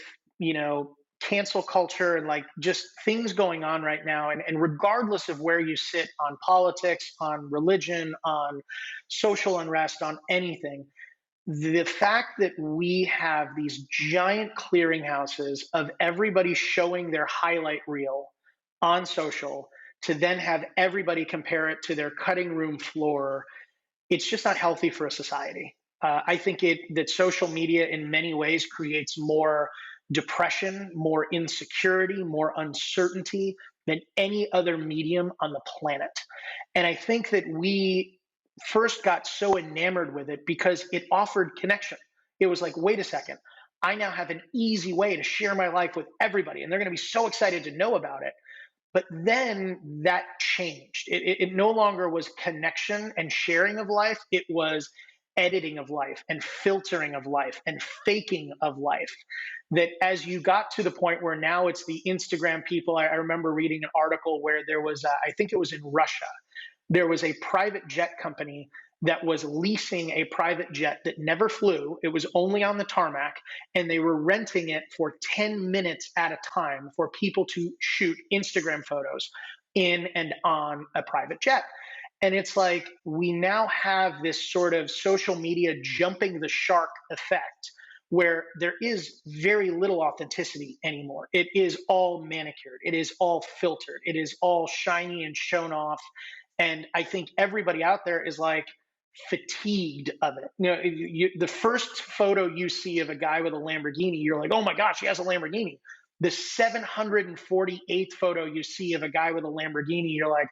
cancel culture and like just things going on right now, and regardless of where you sit on politics, on religion, on social unrest, on anything, the fact that we have these giant clearinghouses of everybody showing their highlight reel on social to then have everybody compare it to their cutting room floor, it's just not healthy for a society. I think that social media in many ways creates more depression, more insecurity, more uncertainty than any other medium on the planet. And I think that we first got so enamored with it because it offered connection. It was like, wait a second, I now have an easy way to share my life with everybody, and they're going to be so excited to know about it. But then that changed. It no longer was connection and sharing of life. It was editing of life and filtering of life and faking of life. That as you got to the point where now it's the Instagram people, I remember reading an article where there was, I think it was in Russia, there was a private jet company that was leasing a private jet that never flew. It was only on the tarmac, and they were renting it for 10 minutes at a time for people to shoot Instagram photos in and on a private jet. And it's like we now have this sort of social media jumping the shark effect where there is very little authenticity anymore. It is all manicured. It is all filtered. It is all shiny and shown off. And I think everybody out there is like fatigued of it. The first photo you see of a guy with a Lamborghini, you're like, oh my gosh, he has a Lamborghini. The 748th photo you see of a guy with a Lamborghini, you're like,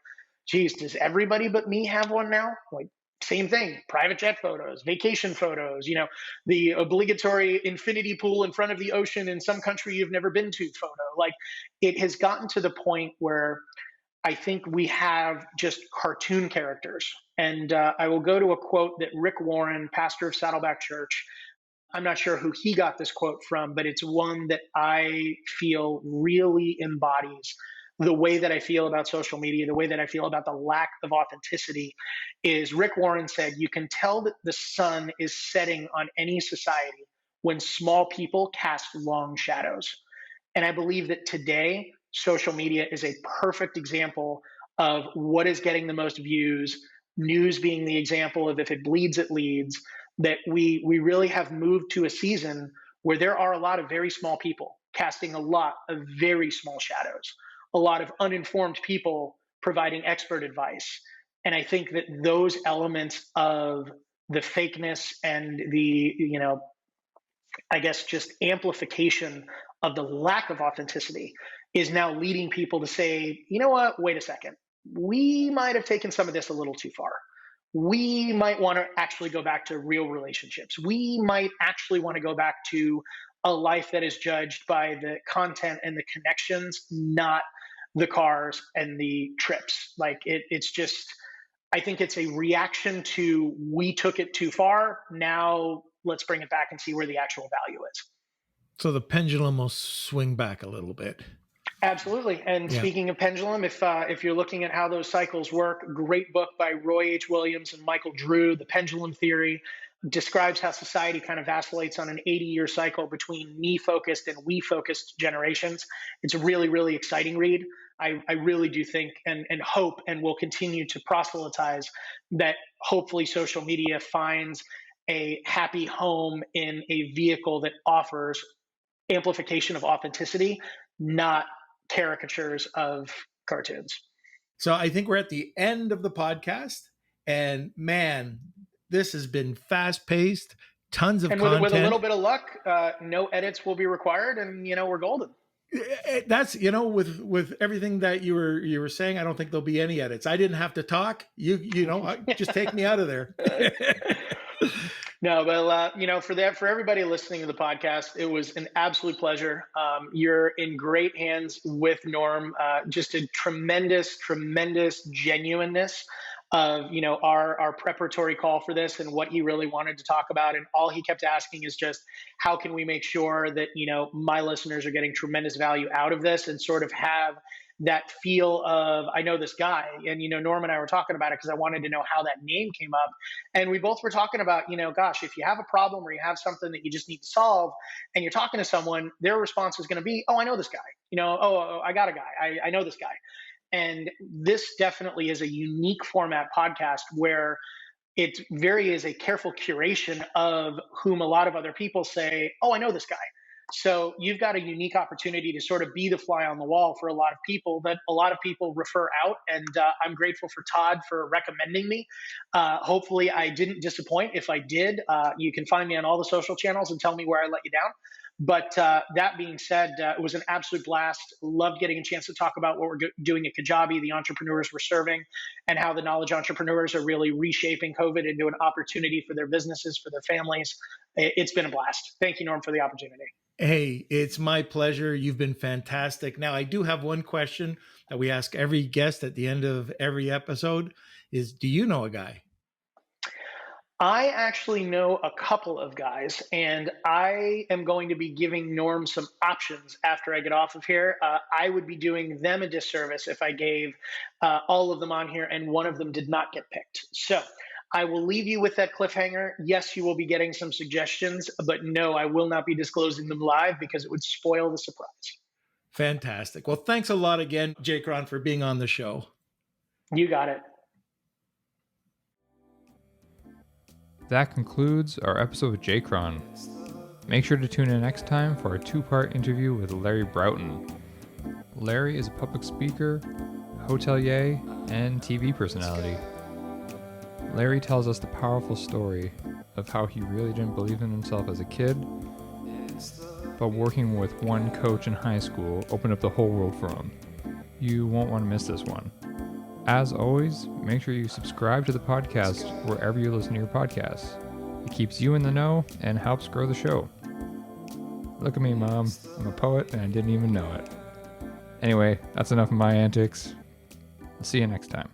geez, does everybody but me have one now? Like, same thing, private jet photos, vacation photos, the obligatory infinity pool in front of the ocean in some country you've never been to photo. Like, it has gotten to the point where I think we have just cartoon characters. And I will go to a quote that Rick Warren, pastor of Saddleback Church, I'm not sure who he got this quote from, but it's one that I feel really embodies the way that I feel about social media, the way that I feel about the lack of authenticity. Is Rick Warren said, you can tell that the sun is setting on any society when small people cast long shadows. And I believe that today, social media is a perfect example of what is getting the most views, news being the example of if it bleeds, it leads, that we really have moved to a season where there are a lot of very small people casting a lot of very small shadows, a lot of uninformed people providing expert advice. And I think that those elements of the fakeness and the, I guess just amplification of the lack of authenticity is now leading people to say, you know what, wait a second, we might have taken some of this a little too far. We might want to actually go back to real relationships. We might actually want to go back to a life that is judged by the content and the connections, not the cars and the trips. Like it's just, I think it's a reaction to we took it too far. Now let's bring it back and see where the actual value is. So the pendulum will swing back a little bit. Absolutely. And speaking of pendulum, if you're looking at how those cycles work, great book by Roy H. Williams and Michael Drew, The Pendulum Theory, describes how society kind of vacillates on an 80-year cycle between me-focused and we-focused generations. It's a really, really exciting read. I really do think and hope and will continue to proselytize that hopefully social media finds a happy home in a vehicle that offers amplification of authenticity, not caricatures of cartoons. So I think we're at the end of the podcast, and man, this has been fast paced, tons of content. With a little bit of luck, no edits will be required, and we're golden. That's with everything that you were saying, I don't think there'll be any edits. I didn't have to talk. Just take me out of there. No, but for everybody listening to the podcast, it was an absolute pleasure. You're in great hands with Norm. Just a tremendous, tremendous genuineness of our preparatory call for this and what he really wanted to talk about. And all he kept asking is just, how can we make sure that my listeners are getting tremendous value out of this and sort of have that feel of, I know this guy. And, Norm and I were talking about it because I wanted to know how that name came up. And we both were talking about, gosh, if you have a problem or you have something that you just need to solve and you're talking to someone, their response is going to be, oh, I know this guy. I got a guy. I know this guy. And this definitely is a unique format podcast where it very is a careful curation of whom a lot of other people say, oh, I know this guy. So you've got a unique opportunity to sort of be the fly on the wall for a lot of people that a lot of people refer out. And I'm grateful for Todd for recommending me. Hopefully I didn't disappoint. If I did, you can find me on all the social channels and tell me where I let you down. But that being said, it was an absolute blast. Loved getting a chance to talk about what we're doing at Kajabi, the entrepreneurs we're serving, and how the knowledge entrepreneurs are really reshaping COVID into an opportunity for their businesses, for their families. It's been a blast. Thank you, Norm, for the opportunity. Hey, it's my pleasure. You've been fantastic. Now, I do have one question that we ask every guest at the end of every episode is, do you know a guy? I actually know a couple of guys, and I am going to be giving Norm some options after I get off of here. I would be doing them a disservice if I gave all of them on here and one of them did not get picked. So I will leave you with that cliffhanger. Yes, you will be getting some suggestions, but no, I will not be disclosing them live because it would spoil the surprise. Fantastic. Well, thanks a lot again, JCron, for being on the show. You got it. That concludes our episode with JCron. Make sure to tune in next time for a 2-part interview with Larry Broughton. Larry is a public speaker, hotelier, and TV personality. Larry tells us the powerful story of how he really didn't believe in himself as a kid, but working with one coach in high school opened up the whole world for him. You won't want to miss this one. As always, make sure you subscribe to the podcast wherever you listen to your podcasts. It keeps you in the know and helps grow the show. Look at me, Mom. I'm a poet and I didn't even know it. Anyway, that's enough of my antics. I'll see you next time.